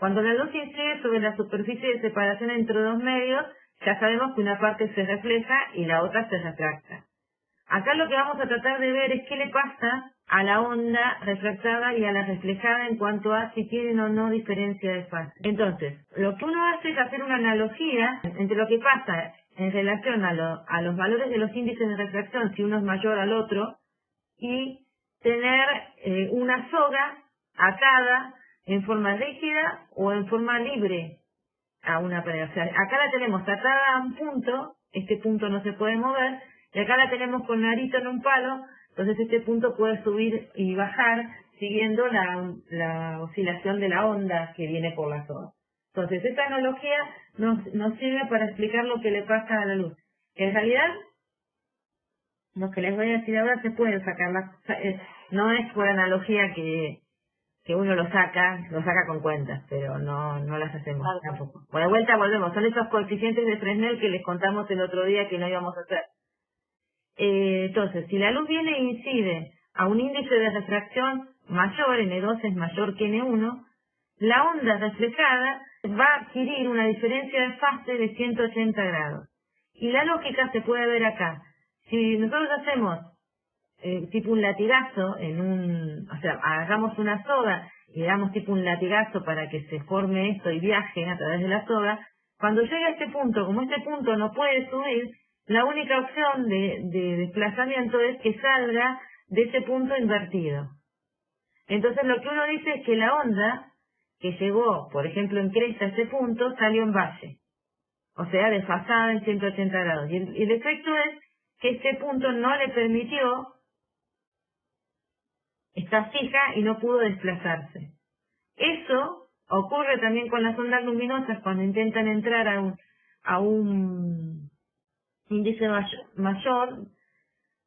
Cuando la luz incide sobre la superficie de separación entre dos medios, ya sabemos que una parte se refleja y la otra se refracta. Acá lo que vamos a tratar de ver es qué le pasa a la onda refractada y a la reflejada en cuanto a si tienen o no diferencia de fase. Entonces, lo que uno hace es hacer una analogía entre lo que pasa en relación a los valores de los índices de refracción, si uno es mayor al otro, y tener una soga atada en forma rígida o en forma libre a una pared. O sea, acá la tenemos atada a un punto, este punto no se puede mover, y acá la tenemos con arito en un palo, entonces este punto puede subir y bajar siguiendo la oscilación de la onda que viene por la soga. Entonces esta analogía nos sirve para explicar lo que le pasa a la luz. En realidad, lo que les voy a decir ahora se puede sacar, no es por analogía que uno lo saca con cuentas, pero no las hacemos tampoco. Bueno, de vuelta volvemos, son esos coeficientes de Fresnel que les contamos el otro día que no íbamos a hacer. Entonces, si la luz viene e incide a un índice de refracción mayor, N2 es mayor que N1, la onda reflejada va a adquirir una diferencia de fase de 180 grados. Y la lógica se puede ver acá. Si nosotros hacemos tipo un latigazo o sea, hagamos una soga y le damos tipo un latigazo para que se forme esto y viaje a través de la soga, cuando llega a este punto, como este punto no puede subir, la única opción de desplazamiento es que salga de ese punto invertido. Entonces lo que uno dice es que la onda que llegó, por ejemplo, en cresta a ese punto, salió en valle. O sea, desfasada en 180 grados. Y el efecto es que este punto no le permitió, está fija y no pudo desplazarse. Eso ocurre también con las ondas luminosas cuando intentan entrar a un índice mayor,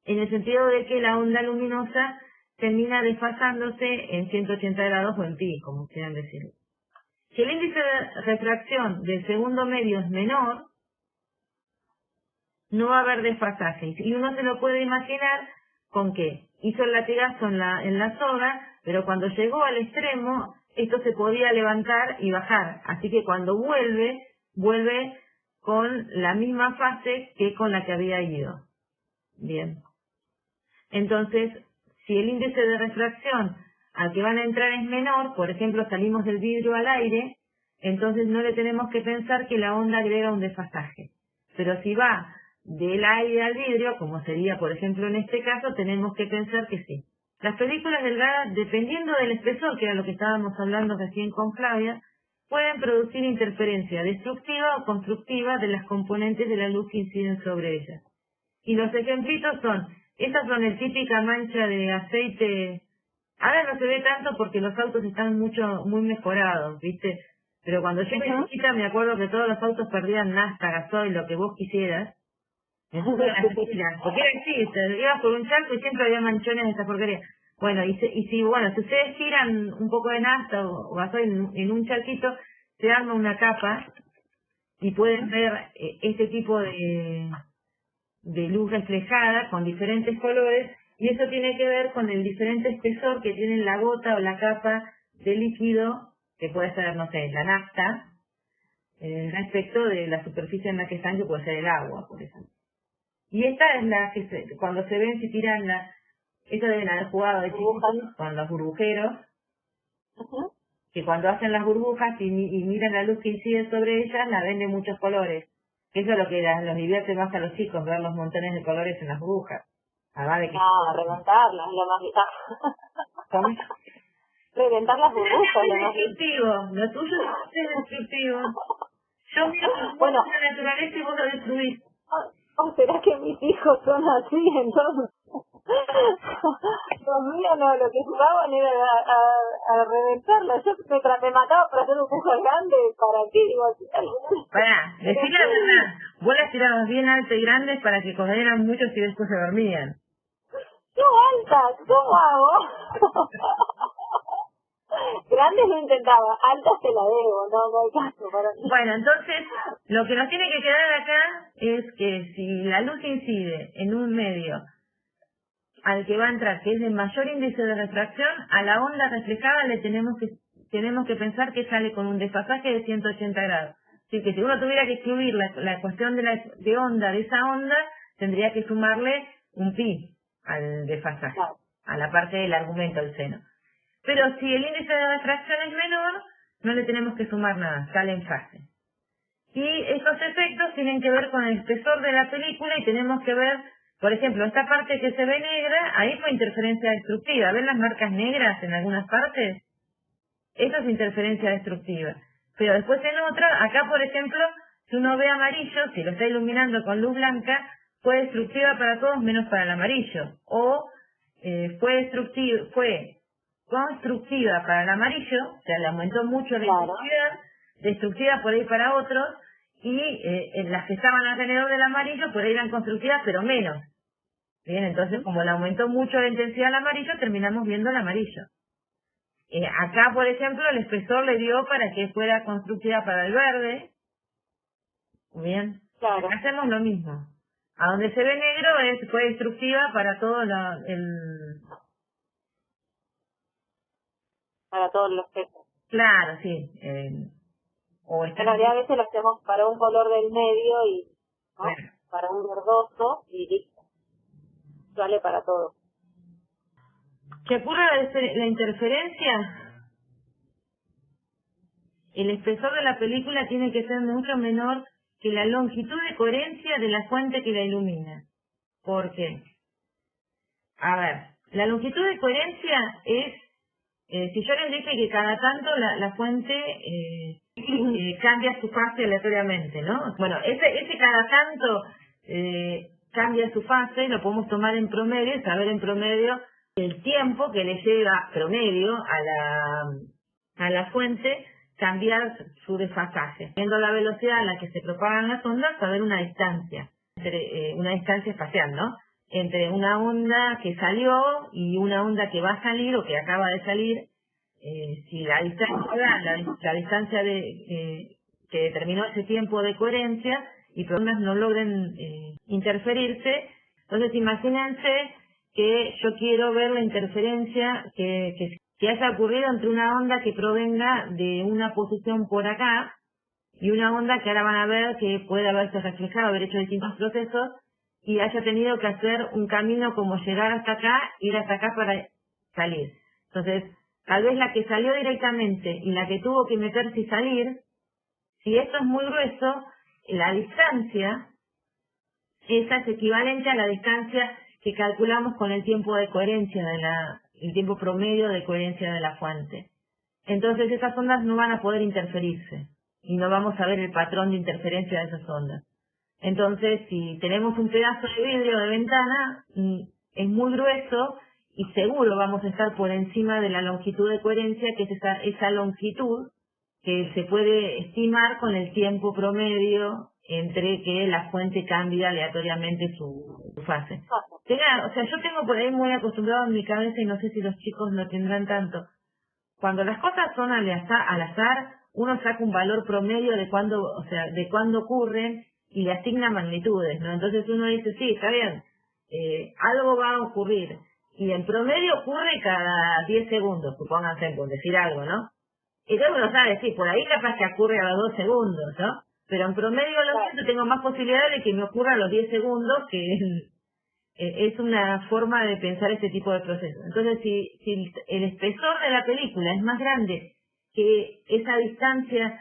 en el sentido de que la onda luminosa termina desfasándose en 180 grados o en pi, como quieran decirlo. Si el índice de refracción del segundo medio es menor, no va a haber desfasaje. Y uno se lo puede imaginar con que hizo el latigazo en la soga, pero cuando llegó al extremo, esto se podía levantar y bajar. Así que cuando vuelve con la misma fase que con la que había ido. Bien. Entonces, si el índice de refracción al que van a entrar es menor, por ejemplo, salimos del vidrio al aire, entonces no le tenemos que pensar que la onda agrega un desfasaje. Pero si va del aire al vidrio, como sería, por ejemplo, en este caso, tenemos que pensar que sí. Las películas delgadas, dependiendo del espesor, que era lo que estábamos hablando recién con Flavia, pueden producir interferencia destructiva o constructiva de las componentes de la luz que inciden sobre ellas. Y los ejemplitos son, estas son el típica mancha de aceite. Ahora no se ve tanto porque los autos están muy mejorados, ¿viste? Pero cuando yo era chiquita me acuerdo que todos los autos perdían nafta, gasoil, lo que vos quisieras. Porque era así, te ibas por un charco y siempre había manchones de esa porquería. Bueno, si ustedes tiran un poco de nafta o gasoil en un charquito, se arma una capa y pueden ver este tipo de luz reflejada con diferentes colores, y eso tiene que ver con el diferente espesor que tiene la gota o la capa de líquido, que puede ser, no sé, la nafta, respecto de la superficie en la que están, que puede ser el agua, por ejemplo. Y esta es la que cuando se ven, si tiran esto deben haber jugado de chiquitos con los burbujeros, que cuando hacen las burbujas y miran la luz que incide sobre ellas, la ven de muchos colores. Eso es lo que los divierte más a los chicos, ver los montones de colores en las burbujas. Además de que... reventarlas, lo más... ¿Cómo? Reventar las burbujas, Es destructivo, lo tuyo es destructivo. Yo miro la naturaleza y vos lo destruís. ¿O será que mis hijos son así, entonces? Los míos no, lo que jugaban era a reventarla. Yo me mataba para hacer burbujas grandes, ¿para qué? Pará, decir la verdad, vos las tirabas bien altas y grandes para que corrieran muchos y después se dormían. ¡Qué altas! ¿Cómo hago? Grandes lo intentaba, altas te la debo, no hay caso para mí. Bueno, entonces, lo que nos tiene que quedar acá es que si la luz incide en un medio al que va a entrar, que es de mayor índice de refracción, a la onda reflejada le tenemos que tenemos que pensar que sale con un desfasaje de 180 grados. Así que si uno tuviera que excluir la cuestión de onda, de esa onda, tendría que sumarle un pi al desfasaje, Claro. a la parte del argumento del seno. Pero si el índice de refracción es menor, no le tenemos que sumar nada, sale en fase. Y estos efectos tienen que ver con el espesor de la película y tenemos que ver, por ejemplo, esta parte que se ve negra, ahí fue interferencia destructiva. ¿Ven las marcas negras en algunas partes? Eso es interferencia destructiva. Pero después en otra, acá por ejemplo, si uno ve amarillo, si lo está iluminando con luz blanca, fue destructiva para todos menos para el amarillo. O fue constructiva para el amarillo, o sea, le aumentó mucho la intensidad, destructiva por ahí para otros, y en las que estaban alrededor del amarillo por ahí eran constructivas pero menos. Bien, entonces como le aumentó mucho la intensidad al amarillo, terminamos viendo el amarillo. Acá, por ejemplo, el espesor le dio para que fuera constructiva para el verde. Bien, Claro. hacemos lo mismo. A donde se ve negro fue destructiva para todo Para todos los pesos. Claro, sí. O En realidad a veces lo hacemos para un color del medio y ¿no? Bueno. Para un verdoso y listo. Vale para todo. ¿Que ocurre la interferencia? El espesor de la película tiene que ser mucho menor que la longitud de coherencia de la fuente que la ilumina. ¿Por qué? A ver, la longitud de coherencia es, si yo les dije que cada tanto la fuente cambia su fase aleatoriamente, ¿no? Bueno, ese cada tanto cambia su fase, lo podemos tomar en promedio y saber en promedio el tiempo que le lleva promedio a la fuente cambiar su desfasaje. Viendo la velocidad a la que se propagan las ondas, saber una distancia espacial, ¿no? Entre una onda que salió y una onda que va a salir o que acaba de salir, si la distancia que determinó ese tiempo de coherencia y por ondas no logren interferirse, entonces imagínense que yo quiero ver la interferencia que haya ocurrido entre una onda que provenga de una posición por acá y una onda que ahora van a ver que puede haberse reflejado, haber hecho distintos procesos y haya tenido que hacer un camino como llegar hasta acá, ir hasta acá para salir. Entonces, tal vez la que salió directamente y la que tuvo que meterse y salir, si esto es muy grueso, la distancia, esa es equivalente a la distancia que calculamos con el tiempo de coherencia el tiempo promedio de coherencia de la fuente. Entonces esas ondas no van a poder interferirse y no vamos a ver el patrón de interferencia de esas ondas. Entonces, si tenemos un pedazo de vidrio de ventana, es muy grueso y seguro vamos a estar por encima de la longitud de coherencia, que es esa longitud que se puede estimar con el tiempo promedio entre que la fuente cambia aleatoriamente su fase. O sea, yo tengo por ahí muy acostumbrado en mi cabeza y no sé si los chicos lo tendrán tanto. Cuando las cosas son al azar, uno saca un valor promedio de cuándo ocurren y le asigna magnitudes, ¿no? Entonces uno dice, sí, está bien, algo va a ocurrir. Y en promedio ocurre cada 10 segundos, supónganse, por decir algo, ¿no? Y todo uno sabe, sí, por ahí capaz que ocurre a los 2 segundos, ¿no? Pero en promedio tengo más posibilidades de que me ocurra a los 10 segundos, que es una forma de pensar este tipo de procesos. Entonces, si el espesor de la película es más grande que esa distancia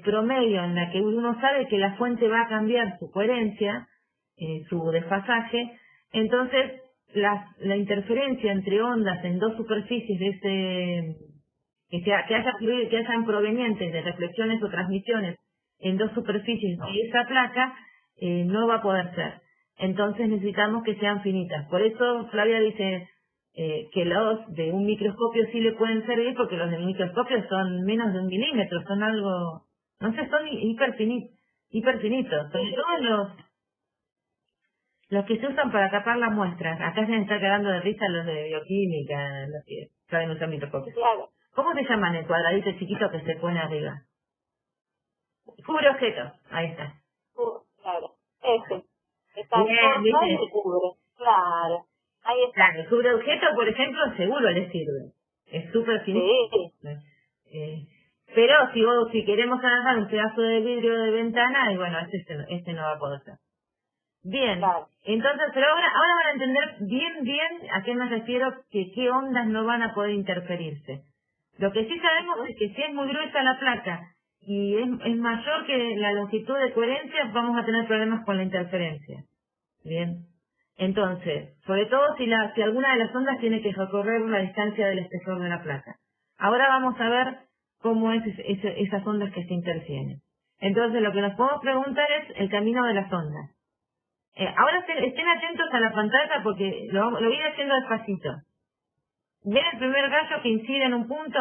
promedio en la que uno sabe que la fuente va a cambiar su coherencia, su desfasaje, entonces la interferencia entre ondas en dos superficies de que hayan provenientes de reflexiones o transmisiones en dos superficies de esa placa, no va a poder ser. Entonces necesitamos que sean finitas. Por eso Flavia dice que los de un microscopio sí le pueden servir, porque los del microscopio son menos de 1 milímetro, son algo, no sé, son hiper finitos. Sobre todo los que se usan para tapar las muestras. Acá se me está quedando de risa los de bioquímica, los que saben usar microscopios. Claro. ¿Cómo se llaman el cuadradito chiquito que se pone arriba? Cubre objeto, ahí está. Claro, ese. Está Bien, corta ¿viste? y cubre. Claro. Ahí está. Claro, el cubre objeto, por ejemplo, seguro le sirve. Es súper finito. Sí. Pero si queremos agarrar un pedazo de vidrio de ventana, y bueno, este no va a poder ser. Bien, Claro. entonces, pero ahora van a entender bien a qué me refiero, que qué ondas no van a poder interferirse. Lo que sí sabemos es que si es muy gruesa la placa y es mayor que la longitud de coherencia, vamos a tener problemas con la interferencia. Bien. Entonces, sobre todo si alguna de las ondas tiene que recorrer la distancia del espesor de la placa. Ahora vamos a ver cómo es esas ondas que se interfieren. Entonces, lo que nos podemos preguntar es el camino de las ondas. Ahora estén atentos a la pantalla porque lo voy haciendo despacito. ¿Ven el primer rayo que incide en un punto?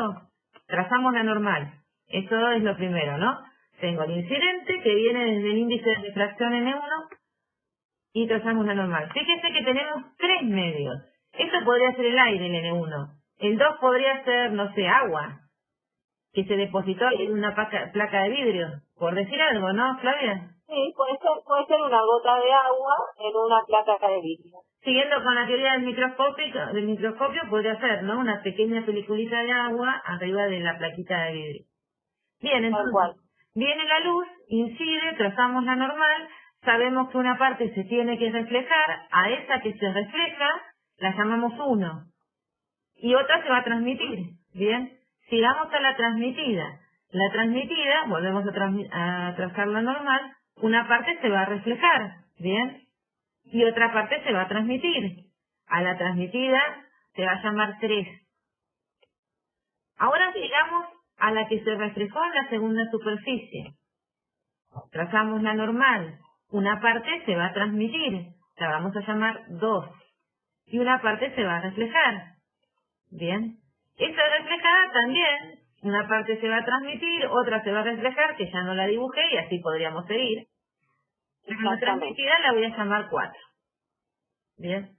Trazamos la normal. Eso es lo primero, ¿no? Tengo el incidente que viene desde el índice de refracción N1 y trazamos la normal. Fíjense que tenemos 3 medios. Esto podría ser el aire, el N1. El 2 podría ser, no sé, agua, que se depositó en una placa de vidrio. Por decir algo, ¿no, Flavia? Sí, puede ser una gota de agua en una placa de vidrio. Siguiendo con la teoría del microscopio, podría ser, ¿no? Una pequeña peliculita de agua arriba de la plaquita de vidrio. Bien, entonces, viene la luz, incide, trazamos la normal, sabemos que una parte se tiene que reflejar, a esa que se refleja la llamamos 1 y otra se va a transmitir. Bien, sigamos a la transmitida. La transmitida, volvemos a trazar la normal, una parte se va a reflejar, ¿bien? Y otra parte se va a transmitir. A la transmitida se va a llamar 3. Ahora llegamos a la que se reflejó en la segunda superficie. Trazamos la normal. Una parte se va a transmitir, la vamos a llamar 2. Y una parte se va a reflejar. Bien. Esta reflejada también, una parte se va a transmitir, otra se va a reflejar, que ya no la dibujé y así podríamos seguir. La transmitida la voy a llamar 4. Bien.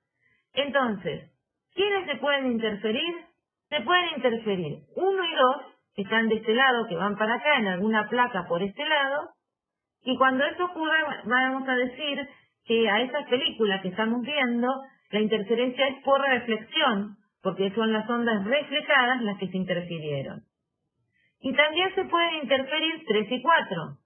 Entonces, ¿quiénes se pueden interferir? Se pueden interferir 1 y 2, que están de este lado, que van para acá en alguna placa por este lado, y cuando eso ocurra vamos a decir que a esa película que estamos viendo, la interferencia es por reflexión, porque son las ondas reflejadas las que se interfirieron. Y también se pueden interferir 3 y 4.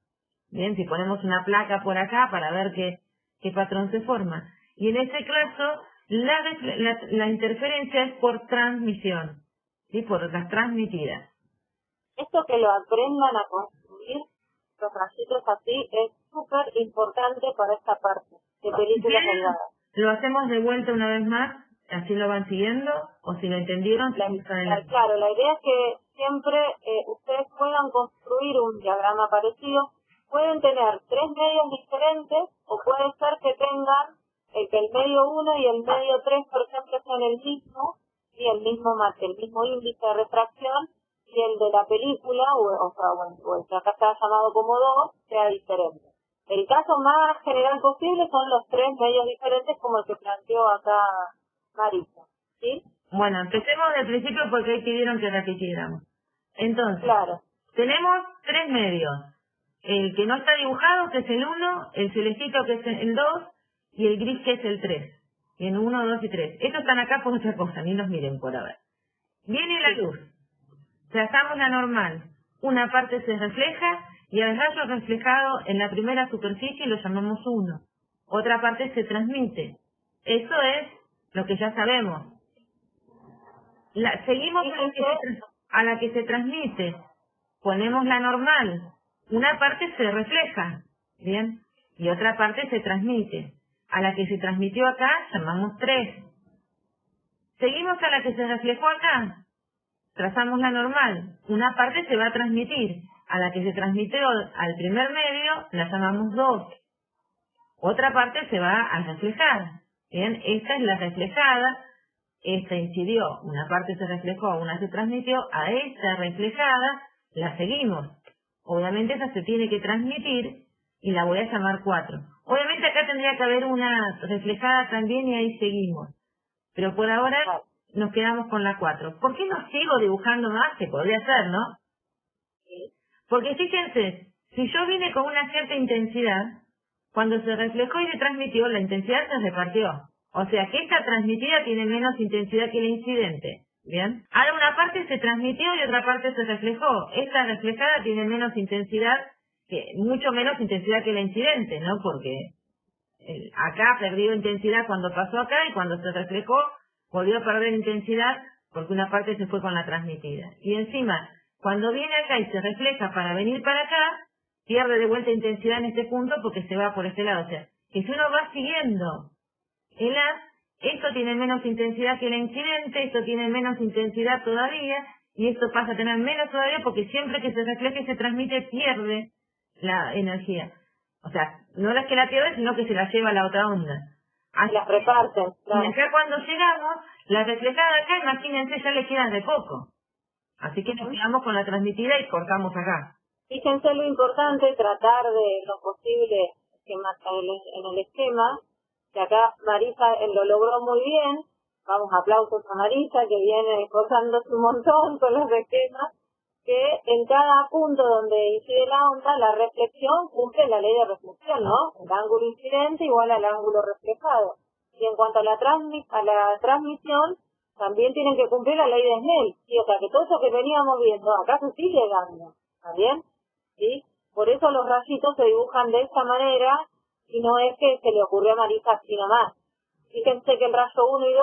Bien, si ponemos una placa por acá para ver qué patrón se forma. Y en ese caso, la interferencia es por transmisión, ¿sí? Por las transmitidas. Esto que lo aprendan a construir, los rayitos así, es súper importante para esta parte de películas delgadas. Lo hacemos de vuelta una vez más, así lo van siguiendo, o si lo entendieron, claro, la idea es que siempre ustedes puedan construir un diagrama parecido. Pueden tener 3 medios diferentes, o puede ser que tengan que el medio 1 y el medio 3, por ejemplo, sean el mismo, y el mismo índice de refracción, y el de la película, o el que acá está llamado como 2, sea diferente. El caso más general posible son los 3 medios diferentes, como el que planteó acá Marisa, ¿sí? Bueno, empecemos del principio porque ahí pidieron que repitiéramos. Entonces, claro, tenemos 3 medios. El que no está dibujado, que es el 1, el celestito, que es el 2, y el gris, que es el 3. Bien, 1, 2 y 3. Estos están acá por otra cosa, ni nos miren por ahora. Viene la luz. Trazamos la normal. Una parte se refleja y al rayo reflejado en la primera superficie lo llamamos 1. Otra parte se transmite. Eso es lo que ya sabemos. Seguimos a la que se transmite. Ponemos la normal. Una parte se refleja, ¿bien? Y otra parte se transmite. A la que se transmitió acá llamamos 3. Seguimos a la que se reflejó acá. Trazamos la normal. Una parte se va a transmitir. A la que se transmitió al primer medio la llamamos 2. Otra parte se va a reflejar. Bien, esta es la reflejada. Esta incidió. Una parte se reflejó, una se transmitió. A esta reflejada la seguimos. Obviamente esa se tiene que transmitir y la voy a llamar 4. Obviamente acá tendría que haber una reflejada también y ahí seguimos. Pero por ahora nos quedamos con la 4. ¿Por qué no sigo dibujando más? Que podría ser, ¿no? Porque fíjense, si yo vine con una cierta intensidad, cuando se reflejó y se transmitió, la intensidad se repartió. O sea que esta transmitida tiene menos intensidad que la incidente. Bien. Ahora una parte se transmitió y otra parte se reflejó. Esta reflejada tiene menos intensidad, mucho menos intensidad que la incidente, ¿no? Porque acá perdió intensidad cuando pasó acá y cuando se reflejó volvió a perder intensidad porque una parte se fue con la transmitida. Y encima, cuando viene acá y se refleja para venir para acá, pierde de vuelta intensidad en este punto porque se va por este lado. O sea, que si uno va siguiendo el haz, esto tiene menos intensidad que el incidente, esto tiene menos intensidad todavía, y esto pasa a tener menos todavía porque siempre que se refleja y se transmite pierde la energía. O sea, no es que la pierde, sino que se la lleva a la otra onda. Así, las reparten. Claro. Y acá cuando llegamos, la reflejada acá, imagínense, ya le quedan de poco. Así que nos quedamos con la transmitida y cortamos acá. Fíjense lo importante, tratar de lo posible en el esquema, que acá Marisa lo logró muy bien. Vamos, aplausos a Marisa, que viene esforzándose un montón con los esquemas, que en cada punto donde incide la onda, la reflexión cumple la ley de reflexión, ¿no? El ángulo incidente igual al ángulo reflejado. Y en cuanto a la transmisión, también tienen que cumplir la ley de Snell. ¿Sí? O sea, que todo eso que veníamos viendo, acá se sigue dando. ¿Está bien? ¿Sí? Por eso los rayitos se dibujan de esta manera, y no es que se le ocurrió a Marisa así nomás. Fíjense que el rayo 1 y 2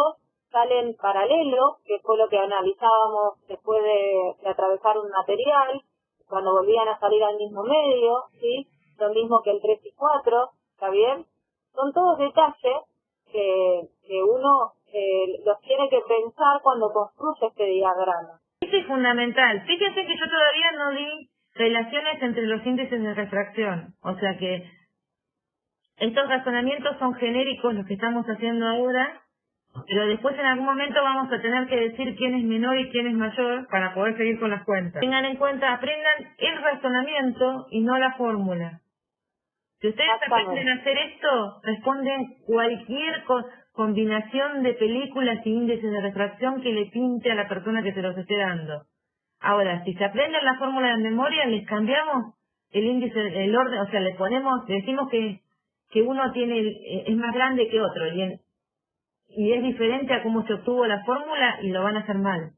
salen paralelos, que fue lo que analizábamos después de atravesar un material, cuando volvían a salir al mismo medio, ¿sí? Lo mismo que el 3 y 4, ¿está bien? Son todos detalles que uno los tiene que pensar cuando construye este diagrama. Esto es fundamental. Fíjense que yo todavía no di relaciones entre los índices de refracción. O sea que estos razonamientos son genéricos los que estamos haciendo ahora, pero después en algún momento vamos a tener que decir quién es menor y quién es mayor para poder seguir con las cuentas. Tengan en cuenta, aprendan el razonamiento y no la fórmula. Si ustedes aprenden a hacer esto, responden cualquier combinación de películas y índices de refracción que le pinte a la persona que se los esté dando. Ahora, si se aprenden la fórmula de memoria, les cambiamos el índice, el orden, o sea, le decimos que uno es más grande que otro y es diferente a cómo se obtuvo la fórmula y lo van a hacer mal.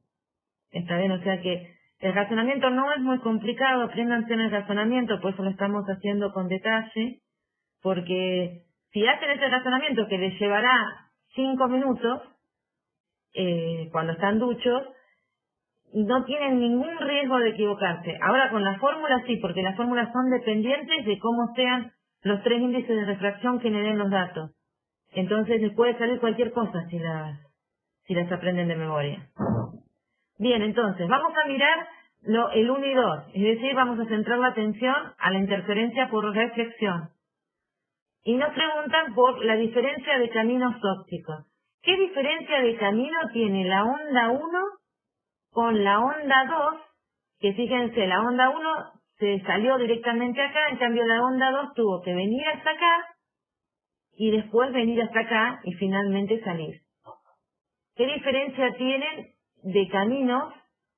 Está bien, o sea que el razonamiento no es muy complicado, apréndanse en el razonamiento, por eso lo estamos haciendo con detalle, porque si hacen ese razonamiento que les llevará 5 minutos, cuando están duchos, no tienen ningún riesgo de equivocarse. Ahora con las fórmulas sí, porque las fórmulas son dependientes de cómo sean los 3 índices de refracción que me den los datos. Entonces les puede salir cualquier cosa si las aprenden de memoria. Bien, entonces, vamos a mirar el 1 y 2, es decir, vamos a centrar la atención a la interferencia por reflexión. Y nos preguntan por la diferencia de caminos ópticos. ¿Qué diferencia de camino tiene la onda 1 con la onda 2? Que fíjense, la onda 1 se salió directamente acá, en cambio la onda 2 tuvo que venir hasta acá y después venir hasta acá y finalmente salir. ¿Qué diferencia tienen de caminos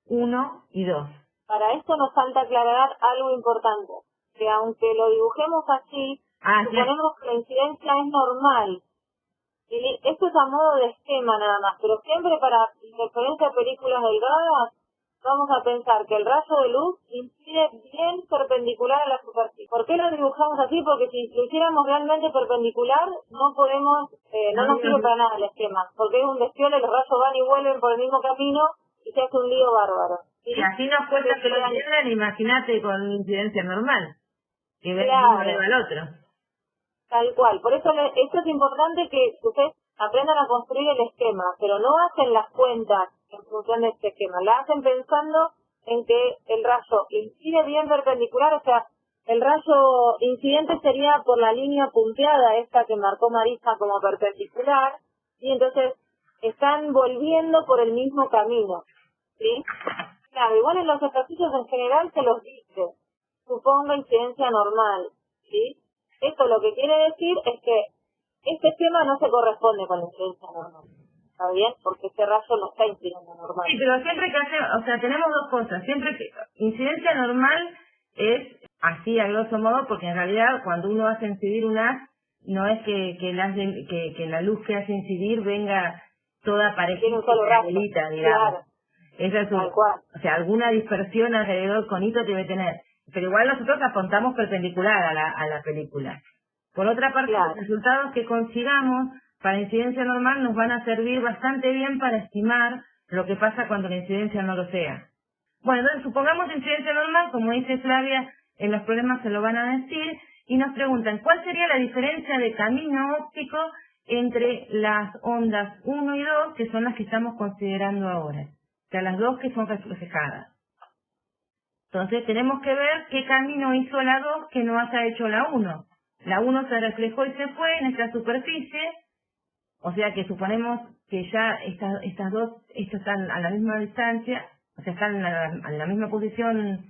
1 y 2? Para esto nos falta aclarar algo importante, que aunque lo dibujemos así, suponemos que la incidencia es normal. Y esto es a modo de esquema nada más, pero siempre para interferencia de películas delgadas vamos a pensar que el rayo de luz incide bien perpendicular a la superficie. ¿Por qué lo dibujamos así? Porque si lo hiciéramos realmente perpendicular, no podemos, no nos sirve para nada el esquema, porque es un desfiole, los rayos van y vuelven por el mismo camino y se hace un lío bárbaro. ¿Sí? Y así nos cuesta que lo entiendan, imagínate con incidencia normal, que ven claro, uno arriba al otro. Tal cual, por eso esto es importante que ustedes aprendan a construir el esquema, pero no hacen las cuentas en función de este esquema, la hacen pensando en que el rayo incide bien perpendicular, o sea, el rayo incidente sería por la línea punteada, esta que marcó Marisa como perpendicular, y entonces están volviendo por el mismo camino, ¿sí? Claro, igual en los ejercicios en general se los dice, suponga incidencia normal, ¿sí? Esto lo que quiere decir es que este esquema no se corresponde con la incidencia normal. ¿Está bien? Porque este rayo no está incidiendo normal. Sí, pero siempre que hacemos, o sea, tenemos dos cosas. Siempre que incidencia normal es así a grosso modo, porque en realidad cuando uno hace incidir un haz, no es que la luz que hace incidir venga toda parecida, tiene un solo rayo, digamos. claro. Esa es Tal cual. o sea, alguna dispersión alrededor con hito debe tener. Pero igual nosotros apuntamos perpendicular a la película. Por otra parte, Claro. los resultados que consigamos para incidencia normal nos van a servir bastante bien para estimar lo que pasa cuando la incidencia no lo sea. Bueno, entonces supongamos incidencia normal, como dice Flavia, en los problemas se lo van a decir, y nos preguntan, ¿cuál sería la diferencia de camino óptico entre las ondas 1 y 2, que son las que estamos considerando ahora? O sea, las dos que son reflejadas. Entonces tenemos que ver qué camino hizo la 2 que no haya hecho la 1. La 1 se reflejó y se fue en esta superficie, o sea que suponemos que ya estas dos están a la misma distancia, o sea, están en la misma posición.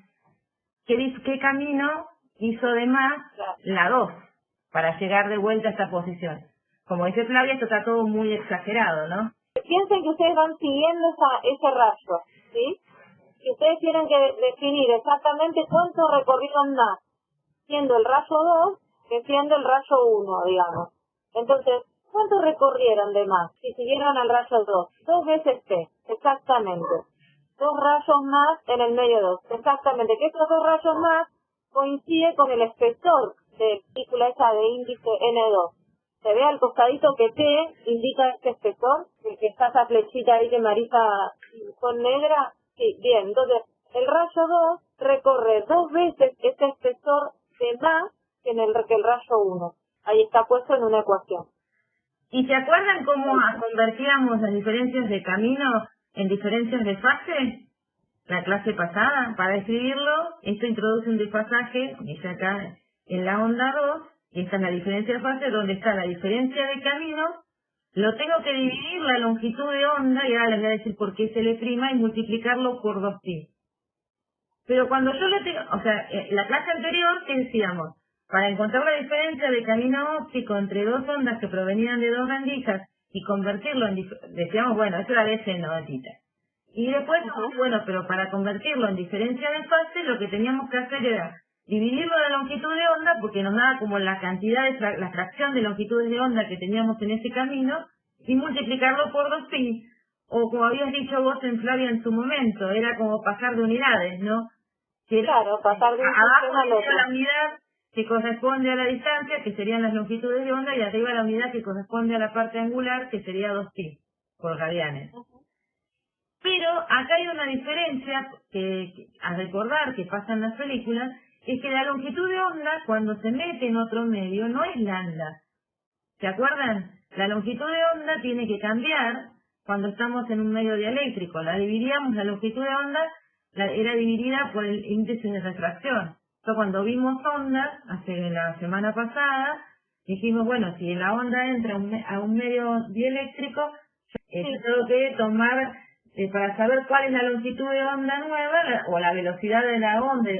¿Qué camino hizo de más la 2 para llegar de vuelta a esta posición? Como dice Flavia, esto está todo muy exagerado, ¿no? Piensen que ustedes van siguiendo ese rayo, ¿sí? Y ustedes tienen que definir exactamente cuánto recorrieron más, siendo el rayo 2 que siendo el rayo 1, digamos. Entonces, ¿cuánto recorrieron de más si siguieron al rayo 2? 2 veces T, exactamente. 2 rayos más en el medio 2, exactamente. Que estos 2 rayos más coincide con el espesor de la película esa de índice N2. Se ve al costadito que T indica este espesor, el que está esa flechita ahí que Marisa con negra. Sí, bien, entonces el rayo 2 recorre 2 veces ese espesor de más que el rayo 1. Ahí está puesto en una ecuación. ¿Y se acuerdan cómo convertíamos las diferencias de camino en diferencias de fase? La clase pasada, para escribirlo, esto introduce un desfasaje, dice acá en la onda 2, y esta es la diferencia de fase, donde está la diferencia de camino, lo tengo que dividir la longitud de onda, y ahora les voy a decir por qué es L' y multiplicarlo por 2pi. Pero cuando yo le tengo, o sea, la clase anterior, ¿qué decíamos? Para encontrar la diferencia de camino óptico entre dos ondas que provenían de dos rendijas y convertirlo en, decíamos, bueno, eso era S notita. Y después, bueno, pero para convertirlo en diferencia de fase, lo que teníamos que hacer era dividirlo la longitud de onda, porque nos daba como la cantidad de la fracción de longitudes de onda que teníamos en ese camino, y multiplicarlo por 2pi. O como habías dicho vos en Flavia en su momento, era como pasar de unidades, ¿no? Que Claro, pasar de un sistema al otro. la unidad que corresponde a la distancia, que serían las longitudes de onda, y arriba la unidad que corresponde a la parte angular, que sería 2pi por radianes. Pero acá hay una diferencia que a recordar que pasa en las películas, es que la longitud de onda cuando se mete en otro medio no es lambda. ¿Se acuerdan? La longitud de onda tiene que cambiar cuando estamos en un medio dieléctrico. La dividíamos, la longitud de onda era dividida por el índice de refracción. Entonces cuando vimos ondas, la semana pasada, dijimos, bueno, si la onda entra a un medio dieléctrico, yo tengo que tomar, para saber cuál es la longitud de onda nueva, o la velocidad de la onda,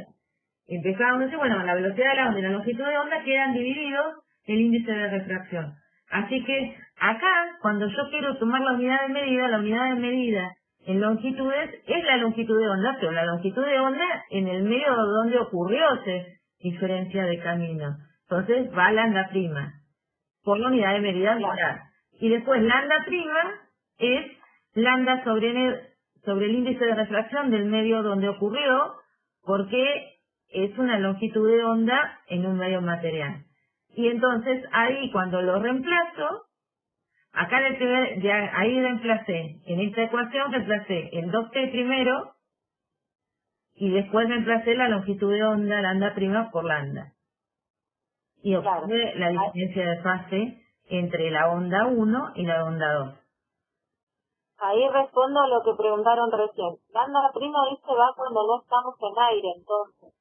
empezábamos a decir, bueno, la velocidad de la onda y la longitud de onda quedan divididos el índice de refracción. Así que acá, cuando yo quiero tomar la unidad de medida, la unidad de medida en longitudes es la longitud de onda, pero la longitud de onda en el medio donde ocurrió esa diferencia de camino. Entonces va lambda prima, por la unidad de medida angular. Y después lambda prima es lambda sobre el índice de refracción del medio donde ocurrió, porque es una longitud de onda en un medio material. Y entonces ahí cuando lo reemplazo, acá ahí reemplacé, en esta ecuación reemplacé el 2t primero, y después reemplacé la longitud de onda lambda prima por lambda. Y obtuve la diferencia de fase entre la onda 1 y la onda 2. Ahí respondo a lo que preguntaron recién. Lambda prima dice va cuando no estamos en aire, entonces.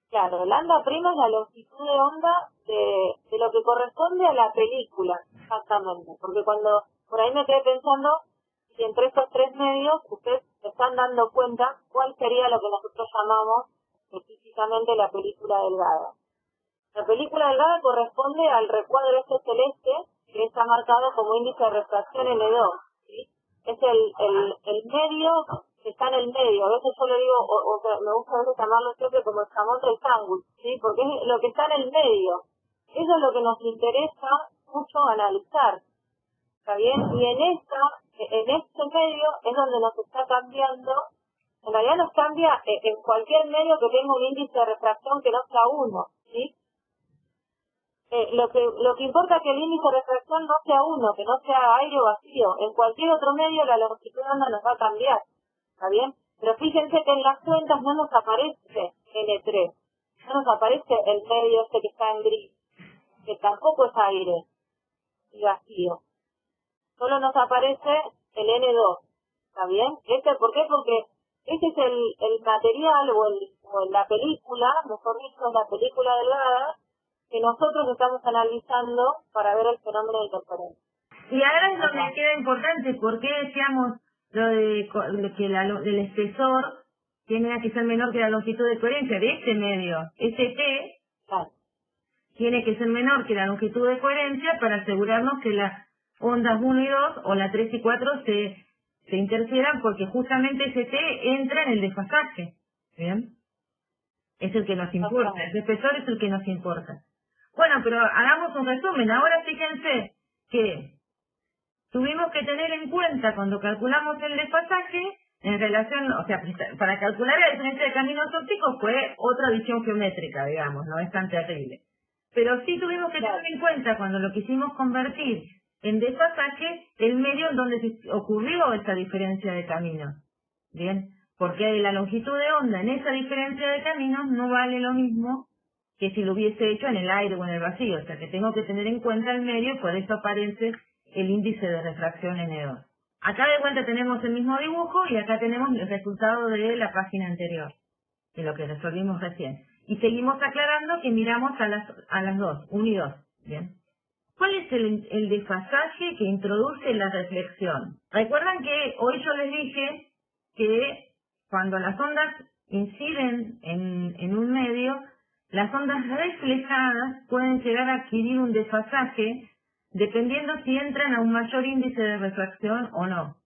Claro, lambda prima es la longitud de onda de lo que corresponde a la película, exactamente. Porque cuando por ahí me quedé pensando si entre estos 3 medios ustedes se están dando cuenta cuál sería lo que nosotros llamamos específicamente la película delgada. La película delgada corresponde al recuadro este celeste que está marcado como índice de refracción N2. ¿Sí? Es el medio que está en el medio. A veces yo le digo, o me gusta a veces llamarlo siempre como el jamón del sándwich, ¿sí? Porque es lo que está en el medio. Eso es lo que nos interesa mucho analizar. ¿Está bien? Y en en este medio es donde nos está cambiando, en realidad nos cambia en cualquier medio que tenga un índice de refracción que no sea 1, ¿sí? Lo que importa es que el índice de refracción no sea 1, que no sea aire vacío. En cualquier otro medio la longitud de onda nos va a cambiar, ¿está bien? Pero fíjense que en las cuentas no nos aparece N3, no nos aparece el medio este que está en gris, que tampoco es aire y vacío. Solo nos aparece el N2, ¿está bien? ¿Por qué? Porque ese es el material o la película, mejor dicho, la película delgada, que nosotros estamos analizando para ver el fenómeno de interferencia. Y ahora es donde queda importante, ¿por qué decíamos lo de que el espesor tiene que ser menor que la longitud de coherencia de este medio? Este T Claro. tiene que ser menor que la longitud de coherencia para asegurarnos que las ondas 1 y 2 o la 3 y 4 se interfieran, porque justamente ese T entra en el desfasaje. ¿Bien? Es el que nos importa, el espesor es el que nos importa. Bueno, pero hagamos un resumen. Ahora fíjense que tuvimos que tener en cuenta cuando calculamos el desfasaje en relación, o sea, para calcular la diferencia de caminos ópticos fue otra visión geométrica, digamos, no es tan terrible. Pero sí tuvimos que tener en cuenta cuando lo quisimos convertir en desfasaje el medio en donde se ocurrió esa diferencia de caminos. Bien, porque la longitud de onda en esa diferencia de caminos no vale lo mismo que si lo hubiese hecho en el aire o en el vacío, o sea que tengo que tener en cuenta el medio, por eso aparece el índice de refracción N2. Acá de vuelta tenemos el mismo dibujo y acá tenemos el resultado de la página anterior, de lo que resolvimos recién. Y seguimos aclarando que miramos a las dos, 1 y 2. Bien. ¿Cuál es el desfasaje que introduce la reflexión? Recuerdan que hoy yo les dije que cuando las ondas inciden en un medio, las ondas reflejadas pueden llegar a adquirir un desfasaje dependiendo si entran a un mayor índice de refracción o no.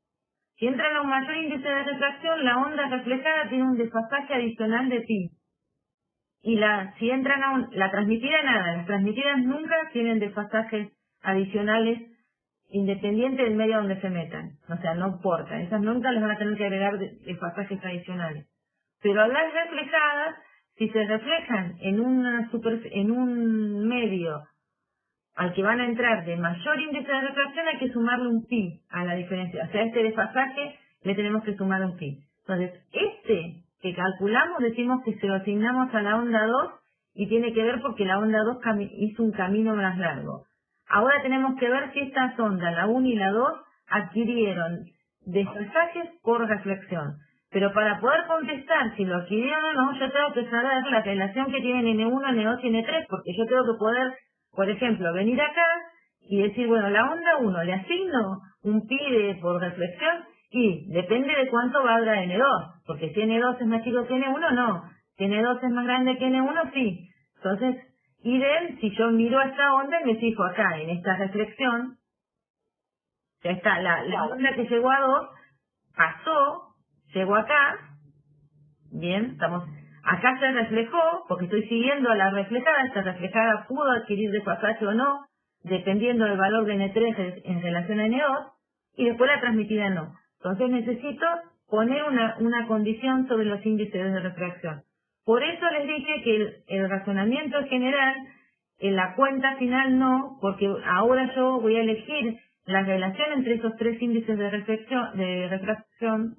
Si entran a un mayor índice de refracción, la onda reflejada tiene un desfasaje adicional de pi. Y si entran a la transmitida nada, las transmitidas nunca tienen desfasajes adicionales independiente del medio donde se metan. O sea, no importa, esas nunca les van a tener que agregar desfasajes adicionales. Pero a las reflejadas, si se reflejan en un medio al que van a entrar de mayor índice de refracción, hay que sumarle un pi a la diferencia. O sea, a este desfasaje le tenemos que sumar un pi. Entonces, este que calculamos, decimos que se lo asignamos a la onda 2 y tiene que ver porque la onda 2 hizo un camino más largo. Ahora tenemos que ver si estas ondas, la 1 y la 2, adquirieron desfasajes por reflexión. Pero para poder contestar si lo adquirieron o no, yo tengo que saber la relación que tienen N1, N2 y N3, porque yo tengo que poder, por ejemplo, venir acá y decir, bueno, la onda 1 le asigno un pi por reflexión y depende de cuánto valga N2, porque si N2 es más chico que N1, no. Si N2 es más grande que N1, sí. Entonces, si yo miro a esta onda y me fijo acá en esta reflexión, ya está, la onda que llegó a 2 pasó, llegó acá, bien, acá se reflejó, porque estoy siguiendo a la reflejada, esta reflejada pudo adquirir desfasaje o no, dependiendo del valor de N3 en relación a N2, y después la transmitida no. Entonces necesito poner una condición sobre los índices de refracción. Por eso les dije que el razonamiento general, en la cuenta final no, porque ahora yo voy a elegir la relación entre esos tres índices de refracción,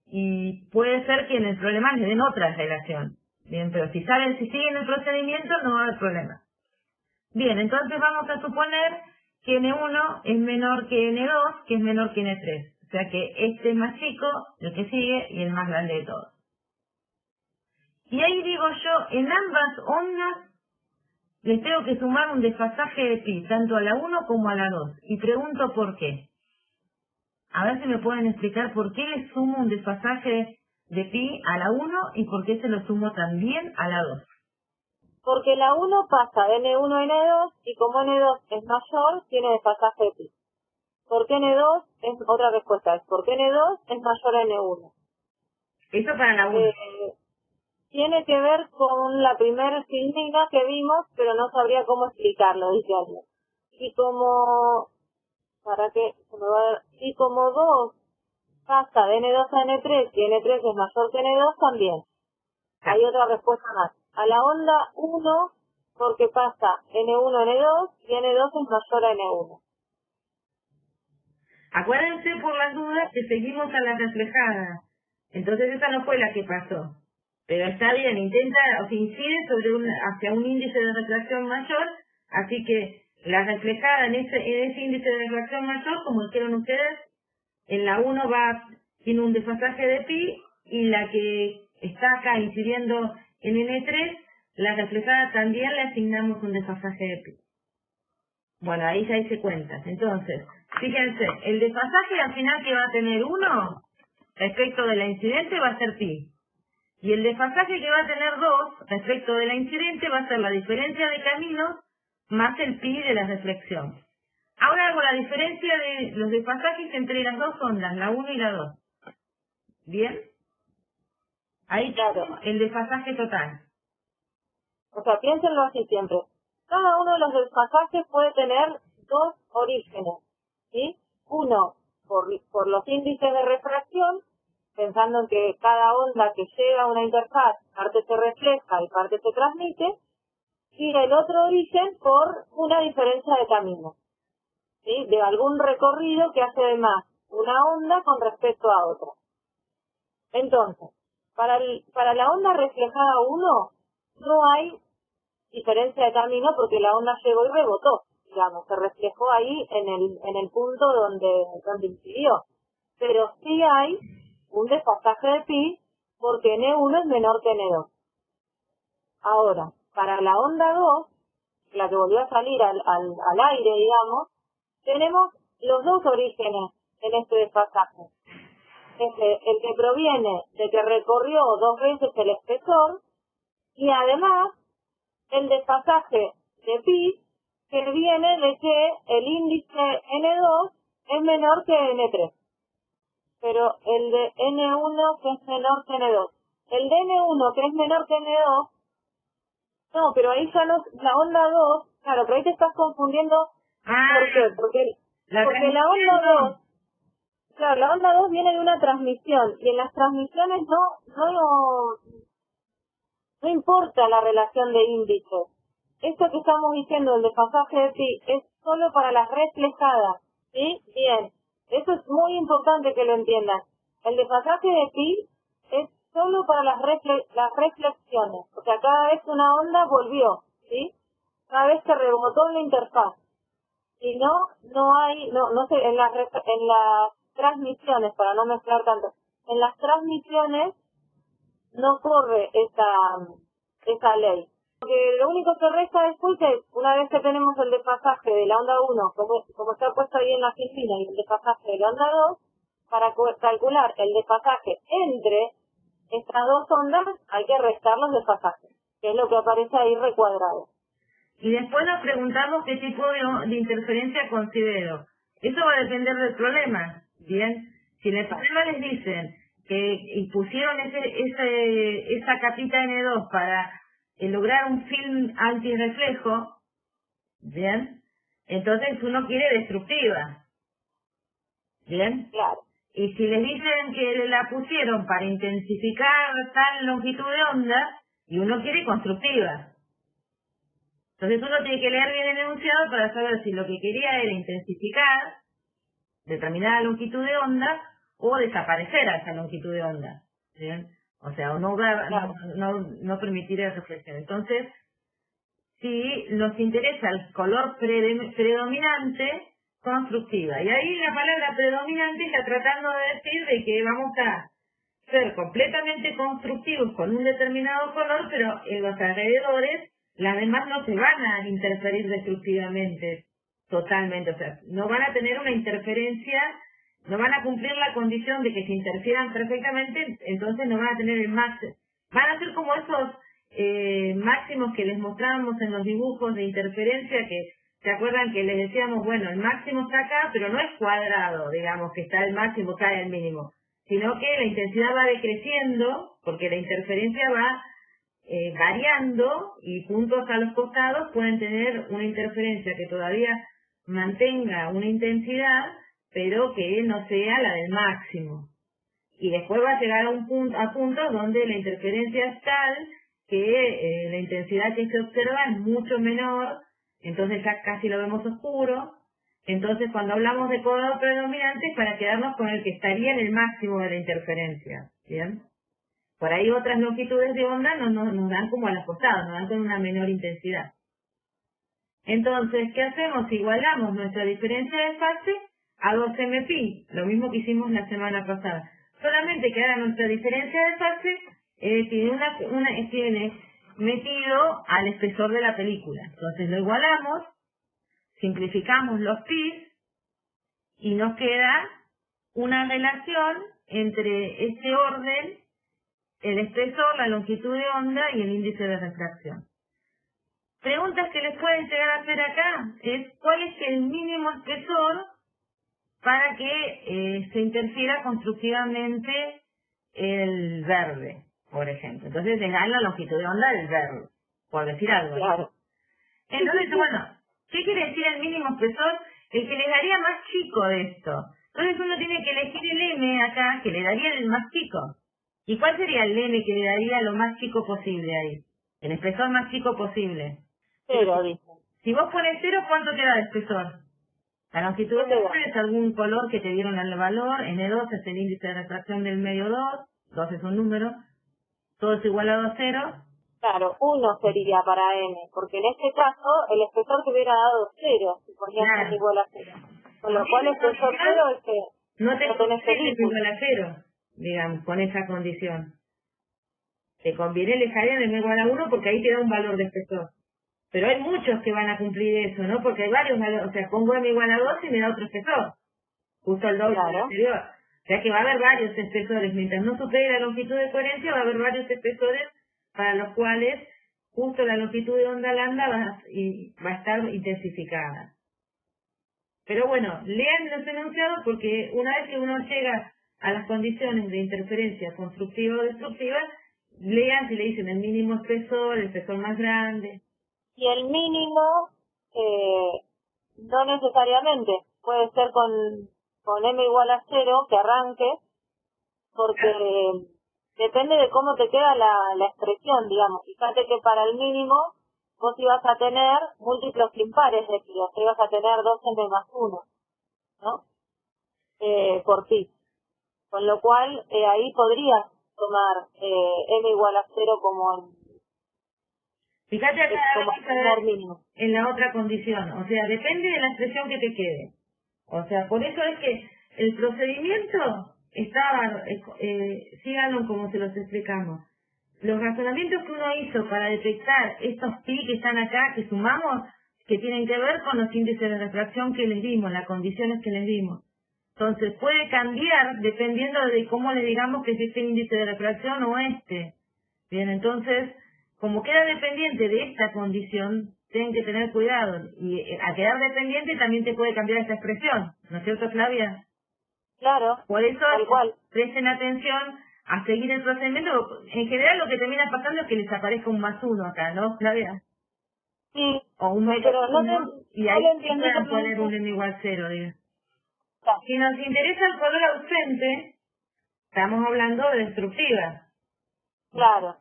y puede ser que en el problema les den otra relación. Bien, pero si siguen el procedimiento no va a haber problema. Bien, entonces vamos a suponer que N1 es menor que N2, que es menor que N3. O sea que este es más chico, el que sigue, y el más grande de todos. Y ahí digo yo, en ambas ondas les tengo que sumar un desfasaje de pi, tanto a la 1 como a la 2. Y pregunto por qué. A ver si me pueden explicar por qué le sumo un desfasaje de pi a la 1 y por qué se lo sumo también a la 2. Porque la 1 pasa de N1 a N2 y como N2 es mayor, tiene desfasaje de pi. ¿Por qué N2? Es otra respuesta, es porque N2 es mayor a N1. Eso para la 1. Tiene que ver con la primera signa que vimos, pero no sabría cómo explicarlo, dice alguien. Y como para que se me va a dar, y como 2 pasa de N2 a N3 y N3 es mayor que N2 también. Hay otra respuesta más. A la onda 1 porque pasa N1 a N2 y N2 es mayor a N1. Acuérdense por las dudas que seguimos a la reflejada. Entonces esa no fue la que pasó. Pero está bien, intenta, o sea, incide sobre hacia un índice de refracción mayor, así que la reflejada en ese índice de refracción mayor, como dijeron ustedes, en la 1 tiene un desfasaje de pi, y la que está acá incidiendo en N3, la reflejada también le asignamos un desfasaje de pi. Bueno, ahí ya hice cuentas. Entonces, fíjense, el desfasaje al final que va a tener 1 respecto de la incidente va a ser pi. Y el desfasaje que va a tener 2 respecto de la incidente va a ser la diferencia de caminos más el pi de la reflexión. Ahora hago la diferencia de los desfasajes entre las dos ondas, la 1 y la 2. ¿Bien? Ahí tengo el desfasaje total. O sea, piénsenlo así siempre. Cada uno de los desfasajes puede tener 2 orígenes, ¿sí? Uno por los índices de refracción, pensando en que cada onda que llega a una interfaz, parte se refleja y parte se transmite, y el otro origen por una diferencia de camino, ¿sí? De algún recorrido que hace de más una onda con respecto a otra. Entonces, para la onda reflejada 1, no hay diferencia de camino porque la onda llegó y rebotó, digamos, se reflejó ahí en el punto donde incidió. Pero sí hay un desfasaje de pi porque N1 es menor que N2. Ahora, para la onda 2, la que volvió a salir al aire, digamos, tenemos los dos orígenes en este desfasaje. El que proviene de que recorrió 2 veces el espesor y además el desfasaje de pi que viene de que el índice N2 es menor que N3. Pero el de N1 que es menor que N2. El de N1 que es menor que N2, no, pero ahí ya no, la onda 2, claro, pero ahí te estás confundiendo. ¿Por qué? Porque la onda 2, claro, la onda 2 viene de una transmisión, y en las transmisiones no importa la relación de índices. Esto que estamos diciendo, el desfasaje de pi, es solo para las reflejadas, ¿sí? Bien, eso es muy importante que lo entiendan. El desfasaje de pi es solo para las reflexiones. O sea, cada vez una onda volvió, ¿sí? Cada vez que rebotó en la interfaz. Si no hay, no sé, en las transmisiones, para no mezclar tanto, en las transmisiones no corre esa ley. Porque lo único que resta después es, una vez que tenemos el desfasaje de la onda 1, como está puesto ahí en la oficina, y el desfasaje de la onda 2, para calcular el desfasaje entre estas dos ondas hay que restar los desfasajes, que es lo que aparece ahí recuadrado. Y después nos preguntamos qué tipo de interferencia considero. Eso va a depender del problema, ¿bien? Si en el problema les dicen que pusieron esa capita N2 para lograr un film antirreflejo, ¿bien? Entonces uno quiere destructiva, ¿bien? Claro. Y si les dicen que la pusieron para intensificar tal longitud de onda, y uno quiere constructiva. Entonces uno tiene que leer bien el enunciado para saber si lo que quería era intensificar determinada longitud de onda o desaparecer a esa longitud de onda, ¿bien? O sea, o no permitir la reflexión. Entonces, si nos interesa el color predominante, constructiva. Y ahí la palabra predominante está tratando de decir de que vamos a ser completamente constructivos con un determinado color, pero en los alrededores las demás no se van a interferir destructivamente totalmente. O sea, no van a tener una interferencia, no van a cumplir la condición de que se interfieran perfectamente, entonces no van a tener el máximo. Van a ser como esos máximos que les mostrábamos en los dibujos de interferencia, que se acuerdan que les decíamos, bueno, el máximo está acá, pero no es cuadrado, digamos, que está el máximo, cae el mínimo, sino que la intensidad va decreciendo, porque la interferencia va variando, y puntos a los costados pueden tener una interferencia que todavía mantenga una intensidad, pero que no sea la del máximo. Y después va a llegar a puntos donde la interferencia es tal que la intensidad que se observa es mucho menor, entonces ya casi lo vemos oscuro. Entonces, cuando hablamos de color predominante es para quedarnos con el que estaría en el máximo de la interferencia, ¿bien? Por ahí otras longitudes de onda nos dan como a los costados, nos dan con una menor intensidad. Entonces, ¿qué hacemos? Igualamos nuestra diferencia de fase a 2mpi, lo mismo que hicimos la semana pasada. Solamente que ahora nuestra diferencia de fase tiene metido al espesor de la película. Entonces lo igualamos, simplificamos los pi y nos queda una relación entre este orden, el espesor, la longitud de onda y el índice de refracción. Preguntas que les pueden llegar a hacer acá es ¿cuál es el mínimo espesor para que se interfiera constructivamente el verde, por ejemplo? Entonces les dan la longitud de onda del verde, por decir algo. Claro. Entonces, bueno, ¿qué quiere decir el mínimo espesor? El que les daría más chico de esto. Entonces uno tiene que elegir el m acá, que le daría el más chico. ¿Y cuál sería el m que le daría lo más chico posible ahí? El espesor más chico posible. 0, dice. Si vos pones 0, ¿cuánto queda de espesor? La longitud de onda es algún color que te dieron el valor, N2 es el índice de refracción del medio 2 es un número, todo es igualado a 0. Claro, 1 sería para n, porque en este caso el espesor te hubiera dado 0, si ponías n igual a 0. Con lo cual el espesor 0 es que no tenés el igual a 0, digamos, con esa condición. Te conviene dejar en m igual a 1 porque ahí te da un valor de espesor. Pero hay muchos que van a cumplir eso, ¿no? Porque hay varios valores, o sea, pongo m igual a 2 y me da otro espesor. Justo el doble del anterior. O sea que va a haber varios espesores. Mientras no supere la longitud de coherencia, va a haber varios espesores para los cuales justo la longitud de onda lambda va a estar intensificada. Pero bueno, lean los enunciados porque una vez que uno llega a las condiciones de interferencia constructiva o destructiva, lean si le dicen el mínimo espesor, el espesor más grande. Y el mínimo, no necesariamente, puede ser con m igual a 0, que arranque, porque depende de cómo te queda la expresión, digamos. Fíjate que para el mínimo vos ibas a tener múltiplos impares de pi, o sea, ibas a tener 2m más 1, ¿no? Por pi. Con lo cual, ahí podrías tomar m igual a 0 como Fíjate acá mínimo. En la otra condición, o sea, depende de la expresión que te quede. O sea, por eso es que el procedimiento estaba, síganlo como se los explicamos. Los razonamientos que uno hizo para detectar estos pi que están acá, que sumamos, que tienen que ver con los índices de refracción que les dimos, las condiciones que les dimos. Entonces puede cambiar dependiendo de cómo le digamos que es este índice de refracción o este. Bien, entonces, como queda dependiente de esta condición, tienen que tener cuidado. Y al quedar dependiente también te puede cambiar esta expresión. ¿No es cierto, Flavia? Claro. Por eso, tal cual. Presten atención a seguir el procedimiento. En general lo que termina pasando es que les aparezca un más 1 acá, ¿no, Flavia? Sí. O un menos pero no 1, y ahí pueden poner un n igual 0, diga. Claro. Si nos interesa el color ausente, estamos hablando de destructiva. Claro.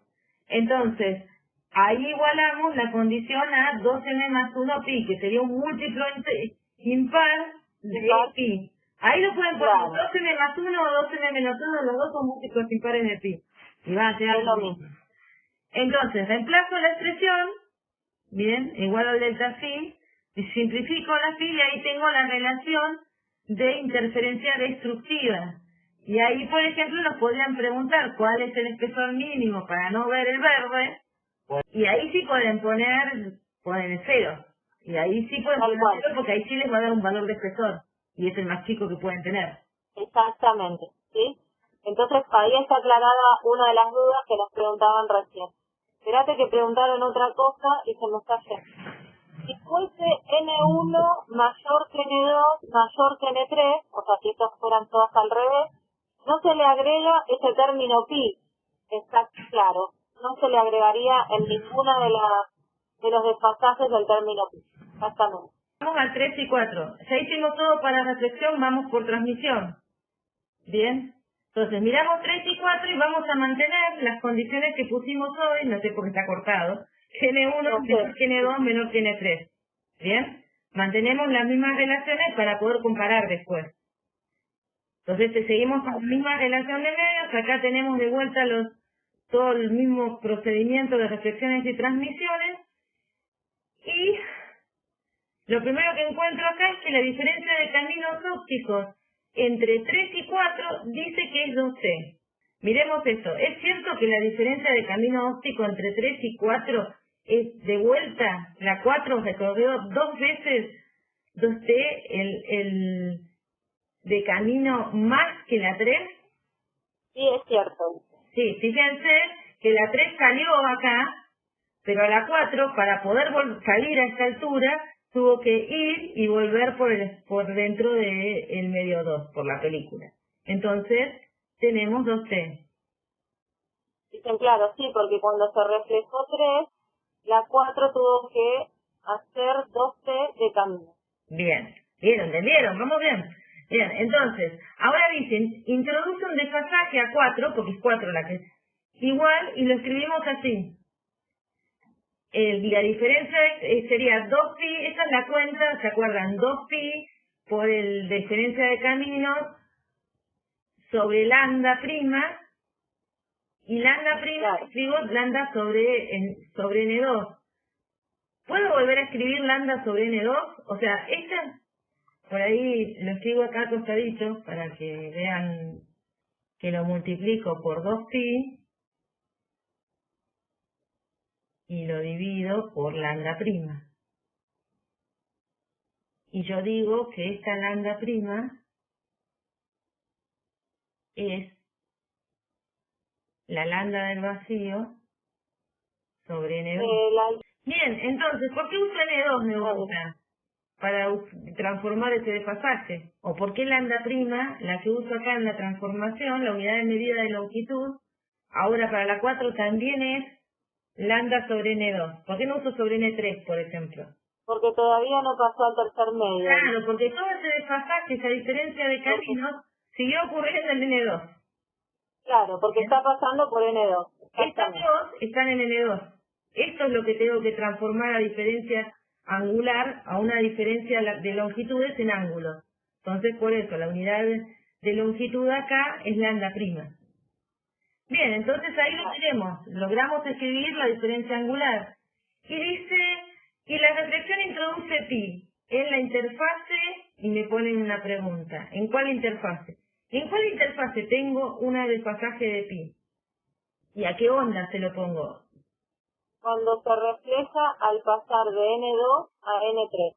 Entonces, ahí igualamos la condición a 2m más 1 pi, que sería un múltiplo impar de pi. Ahí lo pueden poner 12m más 1 o 12m menos 1, los dos son múltiplos impares de pi. Y van a ser lo mismo. Entonces, reemplazo la expresión, bien, igual al delta phi, y simplifico la phi y ahí tengo la relación de interferencia destructiva. Y ahí, por ejemplo, nos podrían preguntar cuál es el espesor mínimo para no ver el verde, y ahí sí pueden ponen 0. Y ahí sí pueden poner 0 porque ahí sí les va a dar un valor de espesor, y es el más chico que pueden tener. Exactamente, ¿sí? Entonces ahí está aclarada una de las dudas que nos preguntaban recién. Espérate que preguntaron otra cosa y se me está yendo. Si fuese N1 mayor que N2 mayor que N3, o sea, si estos fueran todas al revés, no se le agrega ese término pi. Está claro. No se le agregaría en ninguna de los desfasajes del término pi. Exactamente. Vamos al 3 y 4. Ya hicimos todo para reflexión, vamos por transmisión. Bien. Entonces, miramos 3 y 4 y vamos a mantener las condiciones que pusimos hoy, no sé por qué está cortado, que N1 menor que N2 menor que N3. Bien. Mantenemos las mismas relaciones para poder comparar después. Entonces, seguimos con la misma relación de medios. Acá tenemos de vuelta todo el mismo procedimiento de reflexiones y transmisiones. Y lo primero que encuentro acá es que la diferencia de caminos ópticos entre 3 y 4 dice que es 2T. Miremos esto. ¿Es cierto que la diferencia de camino óptico entre 3 y 4 es de vuelta? La 4 recorrió 2 veces 2T el de camino más que la 3. Sí, es cierto. Sí, fíjense que la 3 salió acá, pero a la 4, para poder salir a esta altura, tuvo que ir y volver por dentro del medio 2, por la película. Entonces, tenemos 2T. Dicen, claro, sí, porque cuando se reflejó 3, la 4 tuvo que hacer 2T de camino. Bien, ¿entendieron? Vamos bien. Bien, entonces, ahora dicen, introduce un desfasaje a 4, porque es 4 la que es igual, y lo escribimos así. La diferencia sería 2pi, esta es la cuenta, ¿se acuerdan? 2pi por el diferencia de caminos sobre lambda prima, y lambda prima escribo lambda sobre N2. ¿Puedo volver a escribir lambda sobre N2? O sea, esta, por ahí lo escribo acá acostadito para que vean que lo multiplico por 2pi y lo divido por lambda prima. Y yo digo que esta lambda prima es la lambda del vacío sobre N2. Bien, entonces, ¿por qué uso N2 me gusta? Para transformar ese desfasaje. ¿O por qué lambda prima, la que uso acá en la transformación, la unidad de medida de longitud, ahora para la 4 también es lambda sobre N2? ¿Por qué no uso sobre N3, por ejemplo? Porque todavía no pasó al tercer medio. Claro, porque todo ese desfasaje, esa diferencia de caminos, siguió ocurriendo en N2. Claro, porque está pasando por N2. Estas dos están en N2. Esto es lo que tengo que transformar a diferencia angular a una diferencia de longitudes en ángulos. Entonces, por eso, la unidad de longitud acá es lambda prima. Bien, entonces ahí lo tenemos. Logramos escribir la diferencia angular. Y dice, y la reflexión introduce pi en la interfase y me ponen una pregunta. ¿En cuál interfase? ¿En cuál interfase tengo una desfasaje de pi? ¿Y a qué onda se lo pongo? Cuando se refleja al pasar de N2 a N3.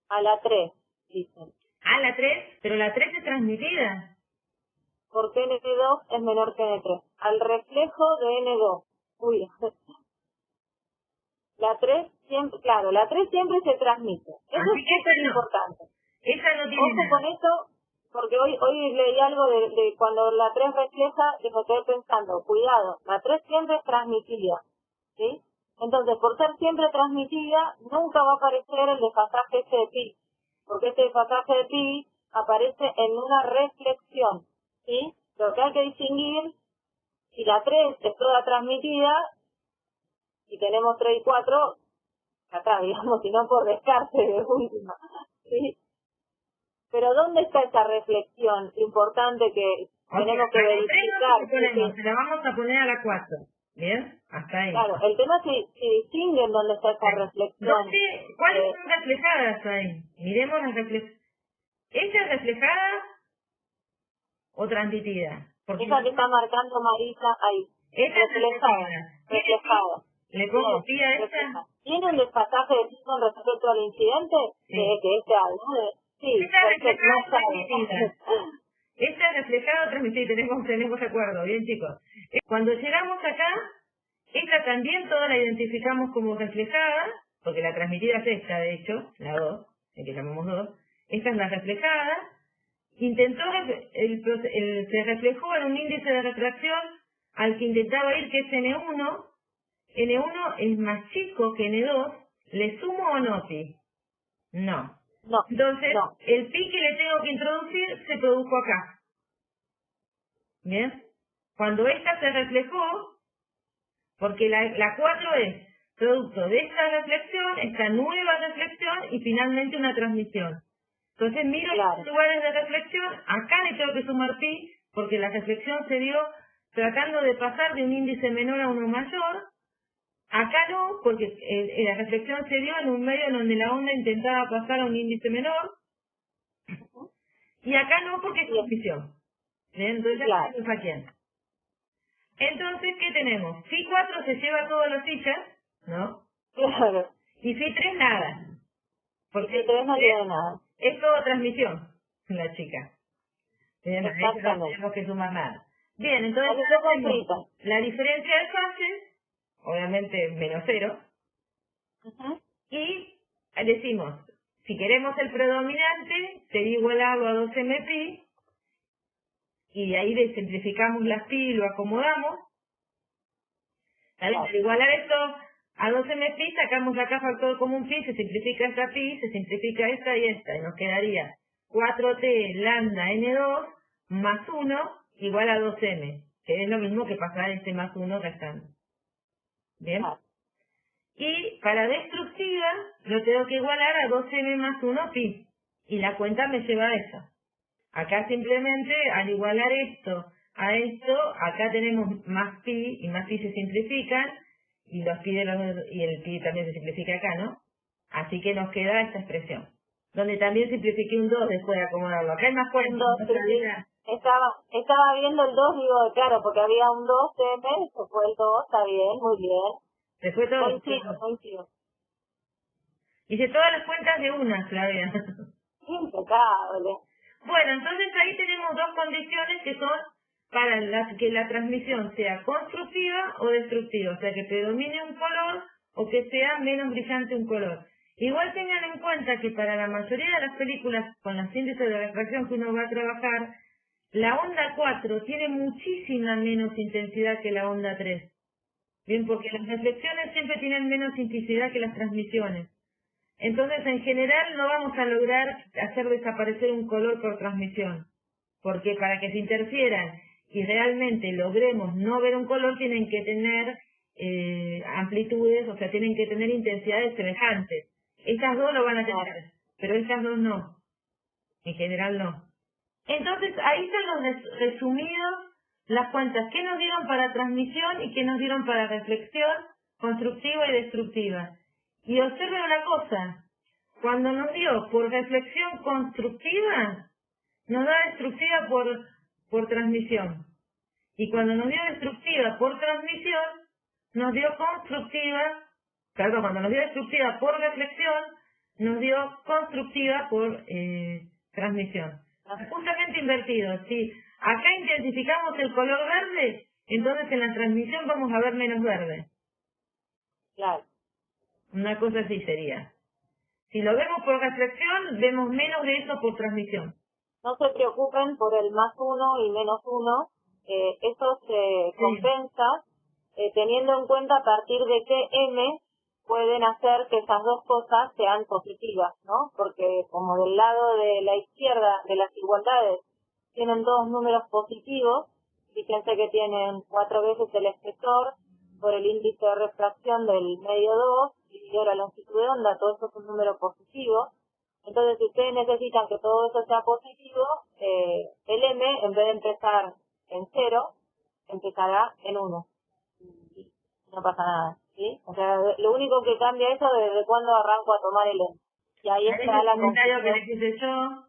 A la 3, dicen. ¿A la 3? Pero la 3 es transmitida. Porque N2 es menor que N3. Al reflejo de N2. Uy. La 3 siempre, claro, la 3 siempre se transmite. Eso es súper importante. Esa no tiene Ojo con eso, porque hoy leí algo de cuando la 3 refleja y me quedé pensando, cuidado, la 3 siempre es transmitida, ¿sí? Entonces, por ser siempre transmitida, nunca va a aparecer el desfasaje ese de pi, porque este desfasaje de pi aparece en una reflexión, ¿sí? Lo que hay que distinguir, si la 3 es toda transmitida, y tenemos 3 y 4, acá, digamos, si no por descarte de última, ¿sí? Pero ¿dónde está esa reflexión importante que tenemos que verificar? Se la vamos a poner a la 4, ¿bien? Hasta ahí. Claro, el tema es si distinguen dónde está esa reflexión. ¿Cuáles son reflejadas ahí? Miremos las reflexiones. ¿Esta es reflejada o transmitida? Porque esa que está marcando Marisa ahí. Esta es reflejada. ¿Le pongo pi a esta? ¿Tiene un desfasaje de pi con respecto al incidente? Sí. Que este alude. Sí, esta reflejada transmitida. Esta reflejada transmitida, tenemos de acuerdo, bien chicos. Cuando llegamos acá, esta también toda la identificamos como reflejada, porque la transmitida es esta, de hecho, la 2, que llamamos 2. Esta es la reflejada. Se reflejó en un índice de refracción al que intentaba ir, que es N1. N1 es más chico que N2, ¿Le sumo o no pi? No. No. Entonces, No. el pi que le tengo que introducir se produjo acá. ¿Bien? Cuando esta se reflejó, porque la 4 es producto de esta reflexión, esta nueva reflexión y finalmente una transmisión. Entonces miro los lugares de reflexión, acá le tengo que sumar pi, porque la reflexión se dio tratando de pasar de un índice menor a uno mayor. Acá no, porque la reflexión se dio en un medio en donde la onda intentaba pasar a un índice menor. Y acá no, porque es transmisión. ¿Bien? Entonces ya tenemos a quién. Entonces, ¿qué tenemos? Phi 4 se lleva todos los fichas, ¿no? Claro. Y Phi 3 nada. Porque Phi 3 no tiene nada. Es todo transmisión, la chica. Bien, a eso no tenemos que sumar nada. Bien, entonces la diferencia de fases, obviamente menos 0, y decimos, si queremos el predominante, sería igualado a 2m pi, y de ahí simplificamos las pi y lo acomodamos. Al igualar esto a 12m pi, sacamos acá factor común pi, se simplifica esta pi, se simplifica esta, y nos quedaría 4t lambda n2 más 1 igual a 2m, que es lo mismo que pasar este más 1 restando. ¿Bien? Y para destructiva lo tengo que igualar a 2m más 1 pi, y la cuenta me lleva a eso. Acá simplemente al igualar esto a esto, acá tenemos más pi, y más pi se simplifican, y los pi y el pi también se simplifica acá, ¿no? Así que nos queda esta expresión, donde también simplifiqué un 2 después de acomodarlo. Acá hay más cuentas. Estaba viendo el 2, digo, claro, porque había un 2m, se fue el 2, está bien, muy bien. Se fue todo. Coincido. Hice todas las cuentas de una, Flavia. Impecable. Bueno, entonces ahí tenemos dos condiciones que son para que la transmisión sea constructiva o destructiva, o sea, que predomine un color o que sea menos brillante un color. Igual tengan en cuenta que para la mayoría de las películas con los índices de refracción que uno va a trabajar, la onda 4 tiene muchísima menos intensidad que la onda 3. Bien, porque las reflexiones siempre tienen menos intensidad que las transmisiones. Entonces, en general, no vamos a lograr hacer desaparecer un color por transmisión, porque para que se interfieran y realmente logremos no ver un color, tienen que tener amplitudes, o sea, tienen que tener intensidades semejantes. Estas dos lo van a tener, pero estas dos no. En general no. Entonces, ahí están los resumidos, las cuentas que nos dieron para transmisión y que nos dieron para reflexión constructiva y destructiva. Y observen una cosa, cuando nos dio por reflexión constructiva, nos da destructiva por transmisión. Y cuando nos dio destructiva por transmisión, nos dio cuando nos dio destructiva por reflexión, nos dio constructiva por transmisión. Justamente invertido. Si acá intensificamos el color verde, entonces en la transmisión vamos a ver menos verde. Claro. Una cosa así sería. Si lo vemos por reflexión, vemos menos de eso por transmisión. No se preocupen por el más 1 y menos 1. Eso se compensa teniendo en cuenta a partir de qué m pueden hacer que esas dos cosas sean positivas, ¿no? Porque como del lado de la izquierda de las igualdades tienen dos números positivos, fíjense que tienen 4 veces el espesor por el índice de refracción del medio 2, dividido la longitud de onda, todo eso es un número positivo. Entonces, si ustedes necesitan que todo eso sea positivo, el m, en vez de empezar en 0, empezará en 1. No pasa nada, ¿sí? O sea, lo único que cambia eso es desde cuándo arranco a tomar el m. Y ahí está la comentario que les hice yo.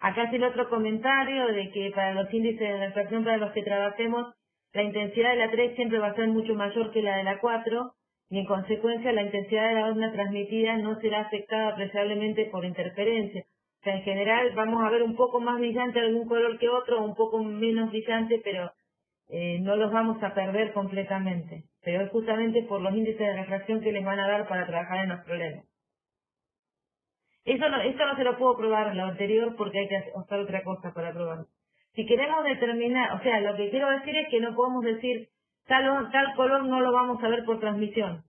Acá es el otro comentario de que para los índices de refracción para los que trabajemos, la intensidad de la 3 siempre va a ser mucho mayor que la de la 4, y en consecuencia la intensidad de la onda transmitida no será afectada apreciablemente por interferencia. O sea, en general vamos a ver un poco más brillante algún color que otro, un poco menos brillante, pero no los vamos a perder completamente. Pero es justamente por los índices de refracción que les van a dar para trabajar en los problemas. Esto no se lo puedo probar, lo anterior, porque hay que hacer otra cosa para probarlo. Si queremos determinar, o sea, lo que quiero decir es que no podemos decir tal color no lo vamos a ver por transmisión.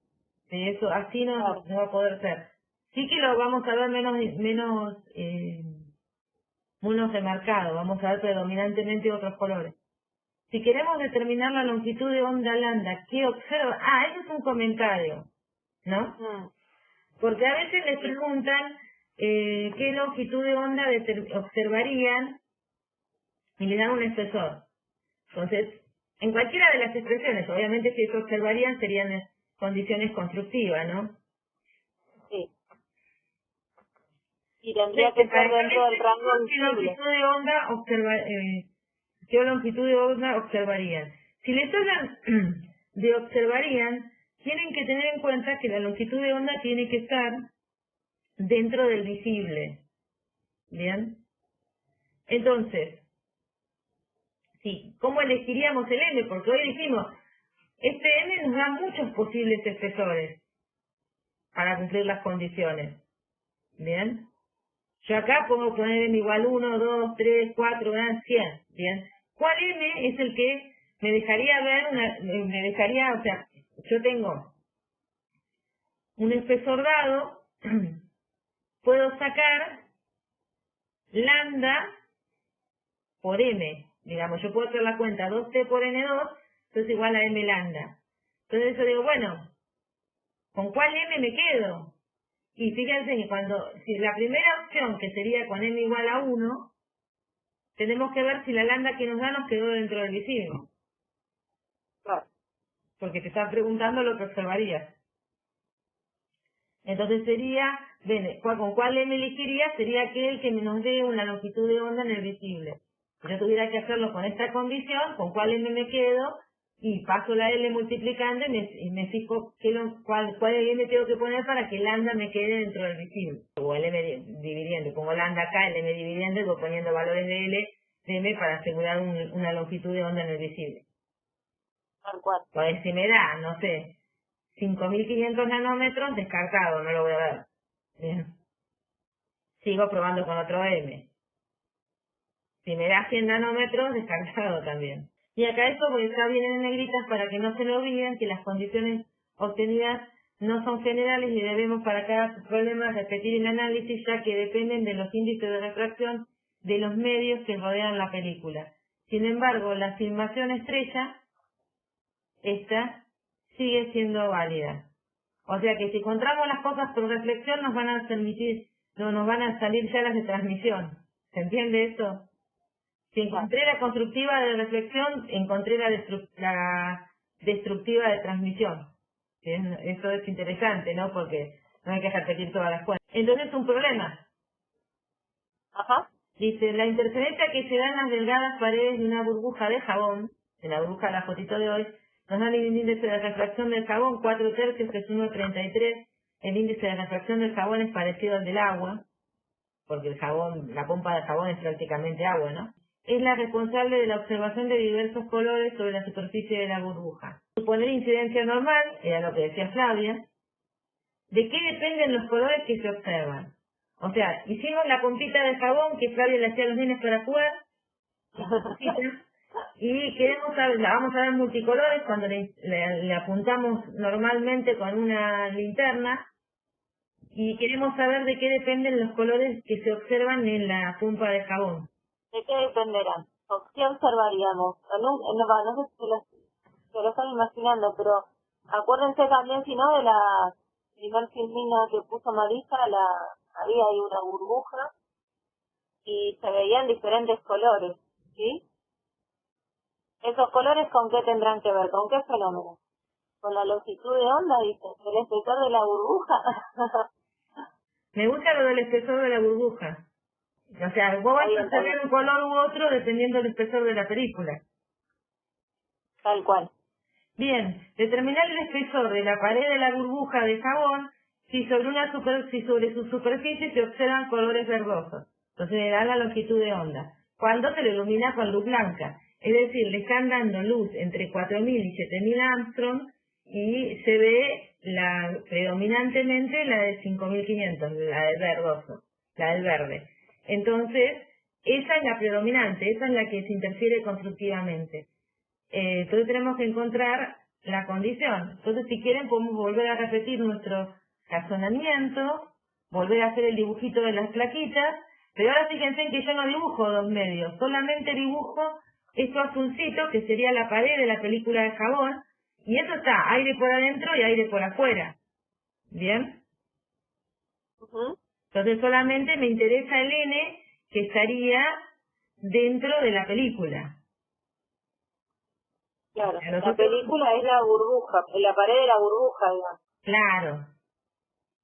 Sí, eso así Claro. no va a poder ser. Sí que lo vamos a ver menos remarcado, vamos a ver predominantemente otros colores. Si queremos determinar la longitud de onda lambda, ¿qué observa? Ah, eso es un comentario, ¿no? Porque a veces les preguntan qué longitud de onda observarían y le dan un espesor. Entonces, en cualquiera de las expresiones, obviamente si eso observarían serían condiciones constructivas, ¿no? Sí. Y tendría que ser dentro del rango visible. ¿Qué longitud de onda observarían? Si les hablan de observarían, tienen que tener en cuenta que la longitud de onda tiene que estar dentro del visible. ¿Bien? Entonces, sí, ¿cómo elegiríamos el M? Porque hoy dijimos, este M nos da muchos posibles espesores para cumplir las condiciones. ¿Bien? Yo acá puedo poner M igual 1, 2, 3, 4, 100. ¿Bien? ¿Cuál M es el que me dejaría ver o sea, yo tengo un espesor dado, puedo sacar lambda por M. Digamos, yo puedo hacer la cuenta 2T por N2, entonces igual a M lambda. Entonces yo digo, bueno, ¿con cuál M me quedo? Y fíjense que si la primera opción, que sería con M igual a 1, tenemos que ver si la lambda que nos da nos quedó dentro del visible. Claro. Porque te están preguntando lo que observarías. Entonces sería, ¿con cuál M elegiría? Sería aquel que nos dé una longitud de onda en el visible. Si yo tuviera que hacerlo con esta condición, ¿con cuál M me quedo? Y paso la L multiplicando y me fijo cuál M tengo que poner para que lambda me quede dentro del visible. O el M dividiendo, pongo lambda acá, el M dividiendo y voy poniendo valores de L, de M para asegurar una longitud de onda en el visible. Tal cual. Pues si me da, no sé, 5.500 nanómetros, descartado, no lo voy a ver. Bien. Sigo probando con otro M. Si me da 100 nanómetros, descartado también. Y acá esto porque ya vienen en negritas para que no se me olviden que las condiciones obtenidas no son generales y debemos para cada problema repetir el análisis ya que dependen de los índices de refracción de los medios que rodean la película. Sin embargo, la filmación estrella, esta, sigue siendo válida. O sea que si encontramos las cosas por reflexión nos van a salir ya las de transmisión. ¿Se entiende esto? Si encontré la constructiva de reflexión, encontré la destructiva de transmisión. Eso es interesante, ¿no? Porque no hay que repetir todas las cuentas. Entonces, un problema. Ajá. Dice, la interferencia que se da en las delgadas paredes de una burbuja de jabón, en la burbuja de la fotito de hoy, nos da el índice de refracción del jabón, 4/3, que es 1,33. El índice de refracción del jabón es parecido al del agua, porque el jabón, la pompa de jabón es prácticamente agua, ¿no? Es la responsable de la observación de diversos colores sobre la superficie de la burbuja. Suponer incidencia normal, era lo que decía Flavia. ¿De qué dependen los colores que se observan? O sea, hicimos la pompita de jabón que Flavia le hacía a los nenes para jugar, y queremos saber, la vamos a ver multicolores cuando le apuntamos normalmente con una linterna, y queremos saber de qué dependen los colores que se observan en la pompa de jabón. ¿De qué dependerán? ¿Qué observaríamos? No sé si se lo están imaginando, pero acuérdense también, si no, de la primer filmina que puso Marisa, había ahí una burbuja y se veían diferentes colores, ¿sí? ¿Esos colores con qué tendrán que ver? ¿Con qué fenómeno? ¿Con la longitud de onda, dice? ¿El espesor de la burbuja? Me gusta lo del espesor de la burbuja. O sea, vos vas a tener un color u otro dependiendo del espesor de la película. Tal cual. Bien, determinar el espesor de la pared de la burbuja de jabón si sobre su superficie se observan colores verdosos. Entonces le da la longitud de onda. Cuando se le ilumina con luz blanca. Es decir, le están dando luz entre 4.000 y 7.000 Armstrong y se ve predominantemente la de 5.500, la del verdoso, la del verde. Entonces, esa es la predominante, esa es la que se interfiere constructivamente. Entonces tenemos que encontrar la condición. Entonces, si quieren, podemos volver a repetir nuestro razonamiento, volver a hacer el dibujito de las plaquitas, pero ahora fíjense en que yo no dibujo 2 medios, solamente dibujo esto azuncito, que sería la pared de la película de jabón, y eso está, aire por adentro y aire por afuera. ¿Bien? Entonces solamente me interesa el N, que estaría dentro de la película. Claro, la película es la burbuja, la pared de la burbuja, digamos. Claro.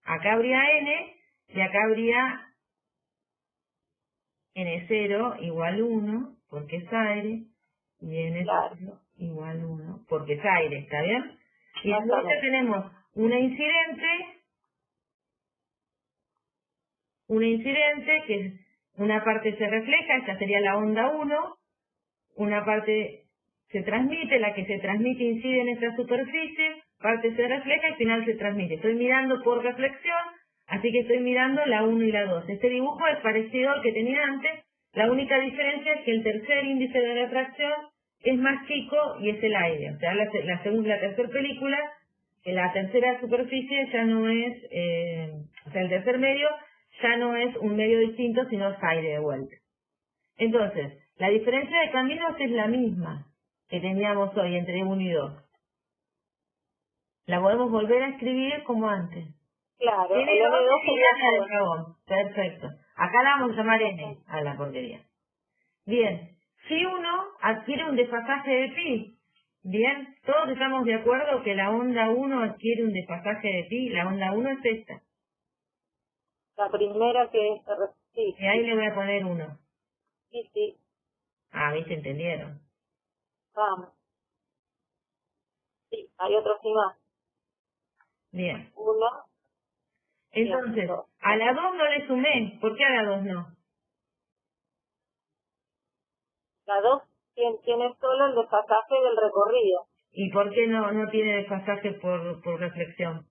Acá habría N, y acá habría N0 igual 1, porque es aire, y N0 igual 1, porque es aire, ¿está bien? Y entonces tenemos una incidente que es, una parte se refleja, esta sería la onda 1, una parte se transmite, la que se transmite incide en esta superficie, parte se refleja y al final se transmite. Estoy mirando por reflexión, así que estoy mirando la 1 y la 2. Este dibujo es parecido al que tenía antes, la única diferencia es que el tercer índice de refracción es más chico y es el aire. O sea, la tercera película, la tercera superficie ya no es, o sea, el tercer medio ya no es un medio distinto, sino es aire de vuelta. Entonces, la diferencia de caminos es la misma que teníamos hoy entre 1 y 2. La podemos volver a escribir como antes. Claro, el N2 sería el jabón. Perfecto. Acá la vamos a llamar N a la porquería. Bien, si uno adquiere un desfasaje de pi, bien, todos estamos de acuerdo que la onda 1 adquiere un desfasaje de pi, la onda 1 es esta. La primera que es... Sí. Y ahí le voy a poner 1. Sí. Ah, ¿viste? ¿Entendieron? Vamos. Sí, hay otro sí más. Bien. 1. Entonces, a la 2 no le sumé. ¿Por qué a la 2 no? La 2 tiene solo el desfasaje del recorrido. ¿Y por qué no tiene desfasaje por reflexión?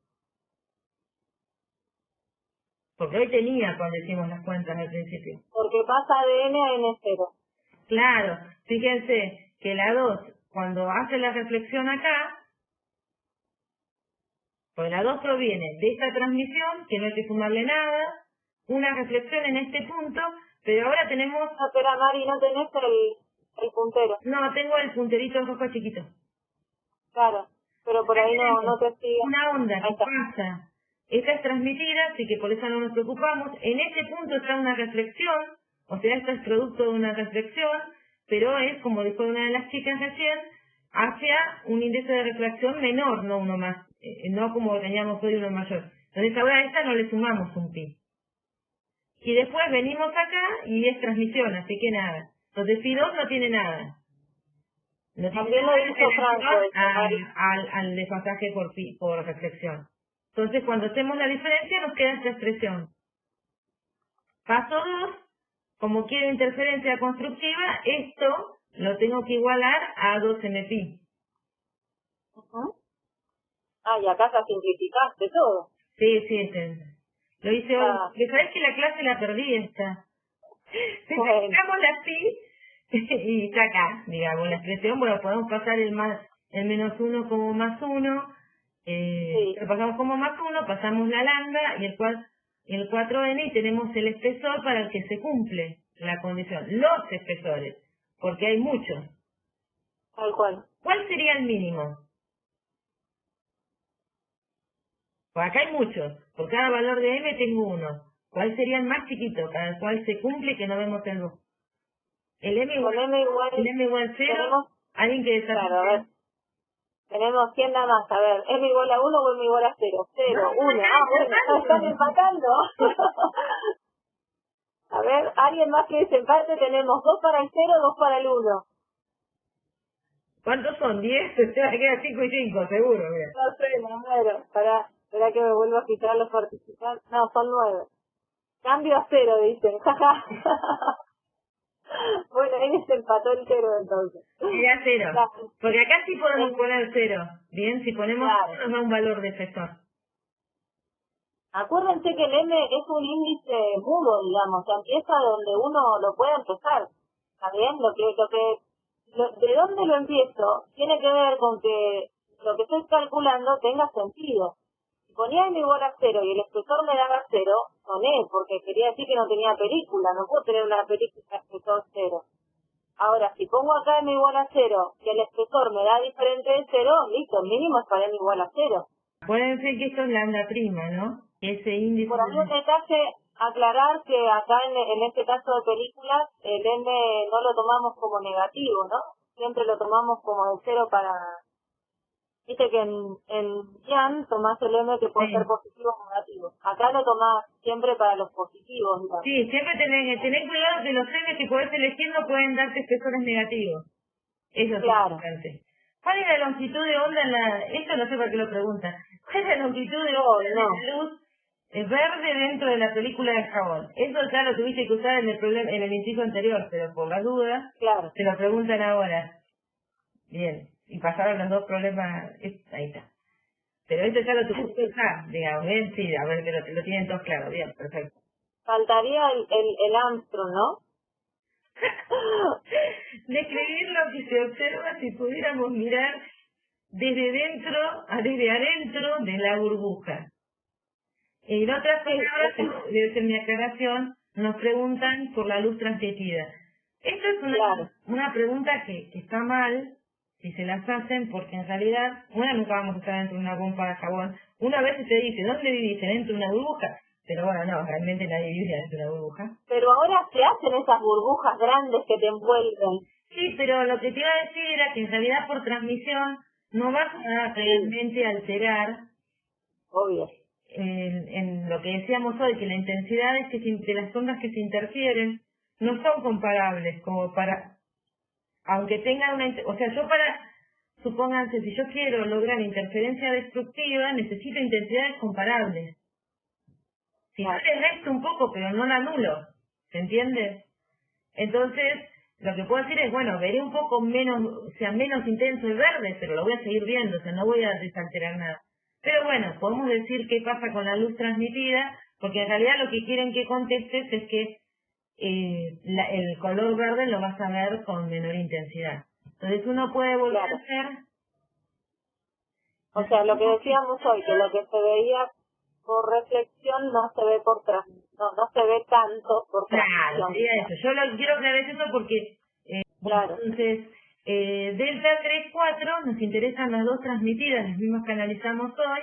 Porque hoy tenía cuando hicimos las cuentas al principio. Porque pasa de N a N0. Claro, fíjense que la 2, cuando hace la reflexión acá, pues la 2 proviene de esta transmisión, que no hay que sumarle nada, una reflexión en este punto, pero ahora tenemos... No, pero Mari, no tenés el puntero. No, tengo el punterito rojo chiquito. Claro, pero por ahí no te sigue. Una onda que pasa. Esta es transmitida, así que por eso no nos preocupamos. En este punto está una reflexión, o sea, esto es producto de una reflexión, pero es, como dijo una de las chicas recién, hacia un índice de refracción menor, no uno más, no como teníamos hoy uno mayor. Entonces ahora a esta no le sumamos un pi. Y después venimos acá y es transmisión, así que nada. Entonces pi 2 no tiene nada. No tiene También lo dijo Franco. Al desfasaje por reflexión. Entonces, cuando hacemos la diferencia, nos queda esta expresión. Paso 2, como quiero interferencia constructiva, esto lo tengo que igualar a 2mpi. Y acá ya simplificaste todo. Sí. Lo hice hoy. Que sabes que la clase la perdí esta. Simplificamos la pi y está acá, digamos, la expresión. Bueno, podemos pasar el menos 1 como más 1. Lo pasamos como más 1, pasamos la lambda y el 4n y tenemos el espesor para el que se cumple la condición. Los espesores, porque hay muchos. Tal cual. ¿Cuál sería el mínimo? Pues acá hay muchos. Por cada valor de m tengo 1. ¿Cuál sería el más chiquito, para el cual se cumple y que no vemos el 2? El m igual 0. ¿Alguien que desafíe? Claro, a ver. Tenemos 100 nada más. A ver, ¿m igual a 1 o m igual a 0? 0, 1. Bueno, están empatando. A ver, alguien más que desempate. Tenemos 2 para el 0, 2 para el 1. ¿Cuántos son? 10. Se va a quedar 5 y 5, seguro. Mira. No sé, no muero. Espera que me vuelva a quitar los participantes. No, son 9. Cambio a 0, dicen. Jaja. Bueno, ahí se empató el 0 entonces. Sería 0. Porque acá sí podemos poner 0. Bien, si ponemos 0 nos da un valor de espesor. Acuérdense que el M es un índice mudo, digamos, que empieza donde uno lo puede empezar. ¿Está bien? ¿De dónde lo empiezo? Tiene que ver con que lo que estoy calculando tenga sentido. Si ponía m igual a 0 y el espesor me daba 0, soné, porque quería decir que no tenía película, no puedo tener una película espesor 0. Ahora, si pongo acá m igual a 0 y el espesor me da diferente de 0, listo, el mínimo es para m igual a 0. Acuérdense que esto es lambda prima, ¿no? Ese índice... Por ahí un detalle, aclarar que acá en este caso de películas, el m no lo tomamos como negativo, ¿no? Siempre lo tomamos como de 0 para... Viste que en Jan tomás el m que puede ser positivo o negativo. Acá lo tomás siempre para los positivos, digamos. Sí, siempre tenés cuidado que los m que podés elegir no pueden darte espesores negativos. Eso es importante. ¿Cuál es la longitud de onda en la...? Esto no sé por qué lo preguntan. ¿Cuál es la longitud de onda de la luz verde dentro de la película de jabón? Eso ya lo tuviste que usar en el inciso anterior, pero por la duda te lo preguntan ahora. Bien, y pasaron los dos problemas, ahí está. Pero esto ya lo tuviste que usar, digamos, bien, sí, a ver, que lo tienen todos claro, bien, perfecto. Faltaría el Armstrong, ¿no? Describir lo que se observa si pudiéramos mirar desde adentro de la burbuja. En otras palabras, debe ser mi aclaración, nos preguntan por la luz transmitida. Esto es una pregunta que está mal si se las hacen, porque en realidad, nunca vamos a estar dentro de una pompa de jabón. Una vez te dice, ¿dónde vivís? ¿Dentro de una burbuja? Pero bueno, no, realmente nadie vive dentro de una burbuja. Pero ahora se hacen esas burbujas grandes que te envuelven. Sí, pero lo que te iba a decir era que en realidad por transmisión no vas a realmente alterar, obvio, en lo que decíamos hoy, que la intensidad de las ondas que se interfieren no son comparables, como para, aunque tengan supónganse, si yo quiero lograr interferencia destructiva, necesito intensidades comparables. Si no le resto un poco, pero no la anulo, ¿se entiende? Entonces, lo que puedo decir es, bueno, veré un poco menos intenso el verde, pero lo voy a seguir viendo, o sea, no voy a desalterar nada. Pero bueno, podemos decir qué pasa con la luz transmitida, porque en realidad lo que quieren que contestes es que el color verde lo vas a ver con menor intensidad. Entonces uno puede volver a hacer... O sea, lo que decíamos hoy, que lo que se veía por reflexión no se ve no se ve tanto por transmisión. Claro, sería eso. Yo quiero aclarar eso porque entonces delta 3,4 nos interesan las dos transmitidas, las mismas que analizamos hoy.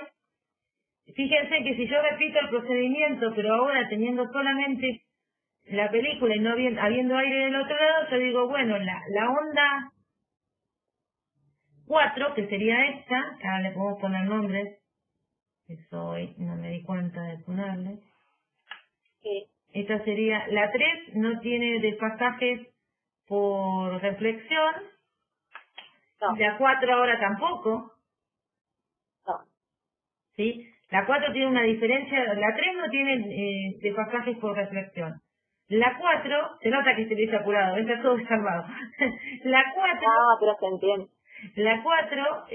Fíjense que si yo repito el procedimiento, pero ahora teniendo solamente la película y no habiendo aire del otro lado, yo digo, bueno, la onda 4, que sería esta, que ahora le podemos poner nombres, eso hoy no me di cuenta de ponerle. Sí. Esta sería, la 3 no tiene desfasajes por reflexión, no. La 4 ahora tampoco. No. ¿Sí? La 4 tiene una diferencia, la 3 no tiene desfasajes por reflexión. La 4, se nota que se le hizo apurado, está todo desarmado. La 4... Ah, pero se entiende. La 4,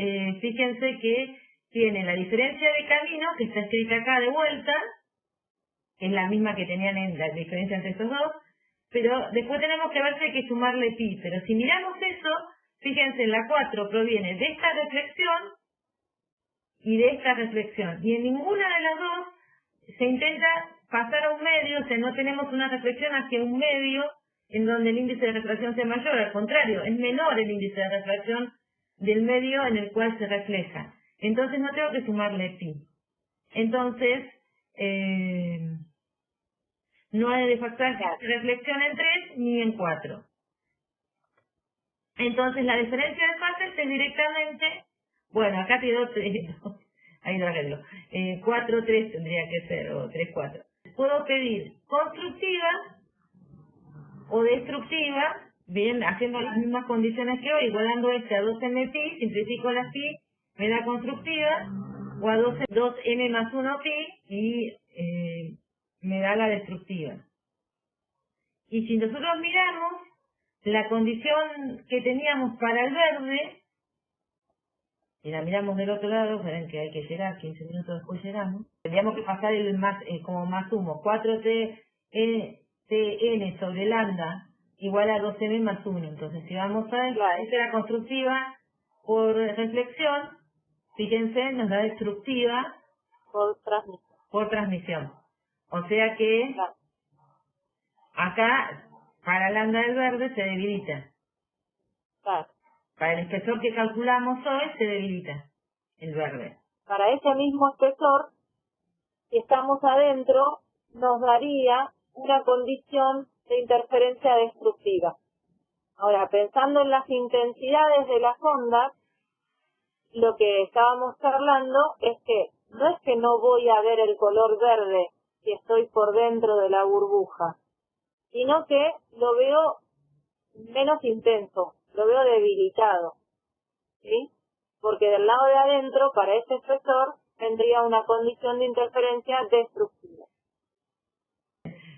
fíjense que tiene la diferencia de camino, que está escrita acá de vuelta, que es la misma que tenían en la diferencia entre estos dos, pero después tenemos que ver si hay que sumarle pi. Pero si miramos eso, fíjense, la 4 proviene de esta reflexión y de esta reflexión. Y en ninguna de las dos se intenta pasar a un medio, o sea, no tenemos una reflexión hacia un medio en donde el índice de refracción sea mayor. Al contrario, es menor el índice de refracción del medio en el cual se refleja. Entonces no tengo que sumarle pi. Entonces, no hay desfasaje de reflexión en 3 ni en 4. Entonces la diferencia de fases es directamente, bueno, acá te doy, ahí lo arreglo, 4-3 tendría que ser, o 3-4. Puedo pedir constructiva o destructiva, bien, haciendo las mismas condiciones que hoy, igualando este a 2m pi, simplifico las pi, me da constructiva, o a 2m más 1 pi, y me da la destructiva. Y si nosotros miramos la condición que teníamos para el verde, y la miramos del otro lado, verán que hay que llegar, 15 minutos después llegamos, tendríamos que pasar el más, como más sumo, 4tn sobre lambda igual a 12m más 1. Entonces si vamos a esta era constructiva por reflexión, fíjense, nos da destructiva por transmisión. por transmisión. O sea que Claro. acá, para la onda del verde, se debilita. Claro. Para el espesor que calculamos hoy, se debilita el verde. Para ese mismo espesor, si estamos adentro, nos daría una condición de interferencia destructiva. Ahora, pensando en las intensidades de las ondas, lo que estábamos charlando es que no voy a ver el color verde si estoy por dentro de la burbuja, sino que lo veo menos intenso, lo veo debilitado, ¿sí? Porque del lado de adentro, para ese espesor, tendría una condición de interferencia destructiva.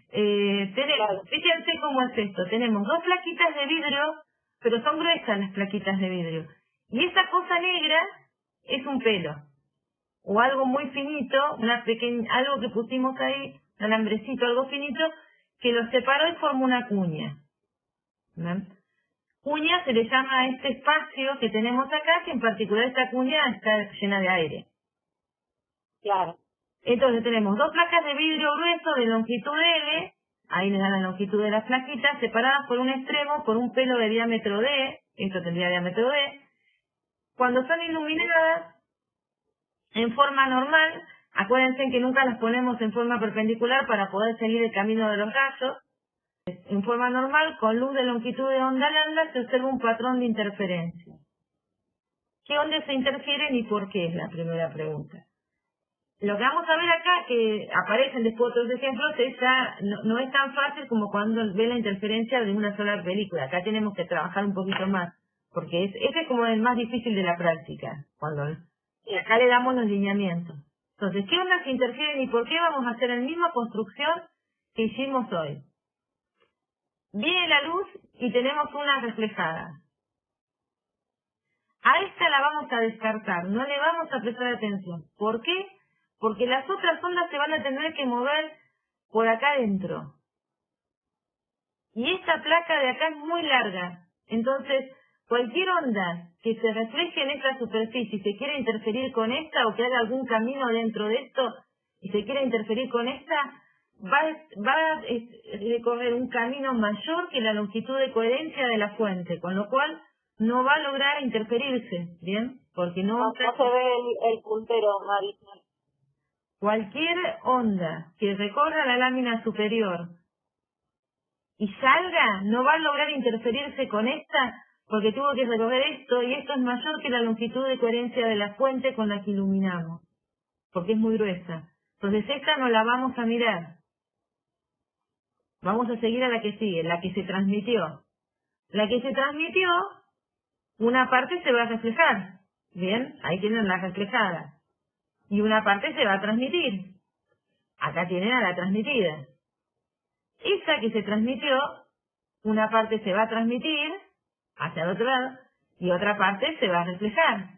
Claro. Fíjense cómo es esto. Tenemos dos plaquitas de vidrio, pero son gruesas las plaquitas de vidrio. Y esa cosa negra es un pelo. O algo muy finito, algo que pusimos ahí, un alambrecito, algo finito, que lo separó y formó una cuña. ¿Ven? Cuña se le llama a este espacio que tenemos acá, que en particular esta cuña está llena de aire. Claro. Entonces tenemos dos placas de vidrio grueso de longitud L, ahí le dan la longitud de las plaquitas, separadas por un extremo por un pelo de diámetro D, esto tendría diámetro D. Cuando son iluminadas en forma normal, acuérdense que nunca las ponemos en forma perpendicular para poder seguir el camino de los rayos. En forma normal, con luz de longitud de onda lambda, se observa un patrón de interferencia. ¿Qué ondas se interfieren y por qué? Es la primera pregunta. Lo que vamos a ver acá, que aparecen después otros ejemplos, no es tan fácil como cuando ve la interferencia de una sola película. Acá tenemos que trabajar un poquito más, porque ese es como el más difícil de la práctica. Y acá le damos los lineamientos. Entonces, ¿qué ondas se interfieren y por qué? Vamos a hacer la misma construcción que hicimos hoy. Viene la luz y tenemos una reflejada. A esta la vamos a descartar, no le vamos a prestar atención. ¿Por qué? Porque las otras ondas se van a tener que mover por acá adentro. Y esta placa de acá es muy larga. Entonces, cualquier onda que se refleje en esta superficie y se quiera interferir con esta o que haga algún camino dentro de esto y se quiera interferir con esta, va a recorrer un camino mayor que la longitud de coherencia de la fuente, con lo cual no va a lograr interferirse, ¿bien? Porque no se ve el puntero, Marisol. Cualquier onda que recorra la lámina superior y salga, no va a lograr interferirse con esta porque tuvo que recorrer esto y esto es mayor que la longitud de coherencia de la fuente con la que iluminamos, porque es muy gruesa. Entonces esta no la vamos a mirar. Vamos a seguir a la que sigue, la que se transmitió. La que se transmitió, una parte se va a reflejar. Bien, ahí tienen la reflejada. Y una parte se va a transmitir. Acá tienen a la transmitida. Esa que se transmitió, una parte se va a transmitir hacia el otro lado y otra parte se va a reflejar.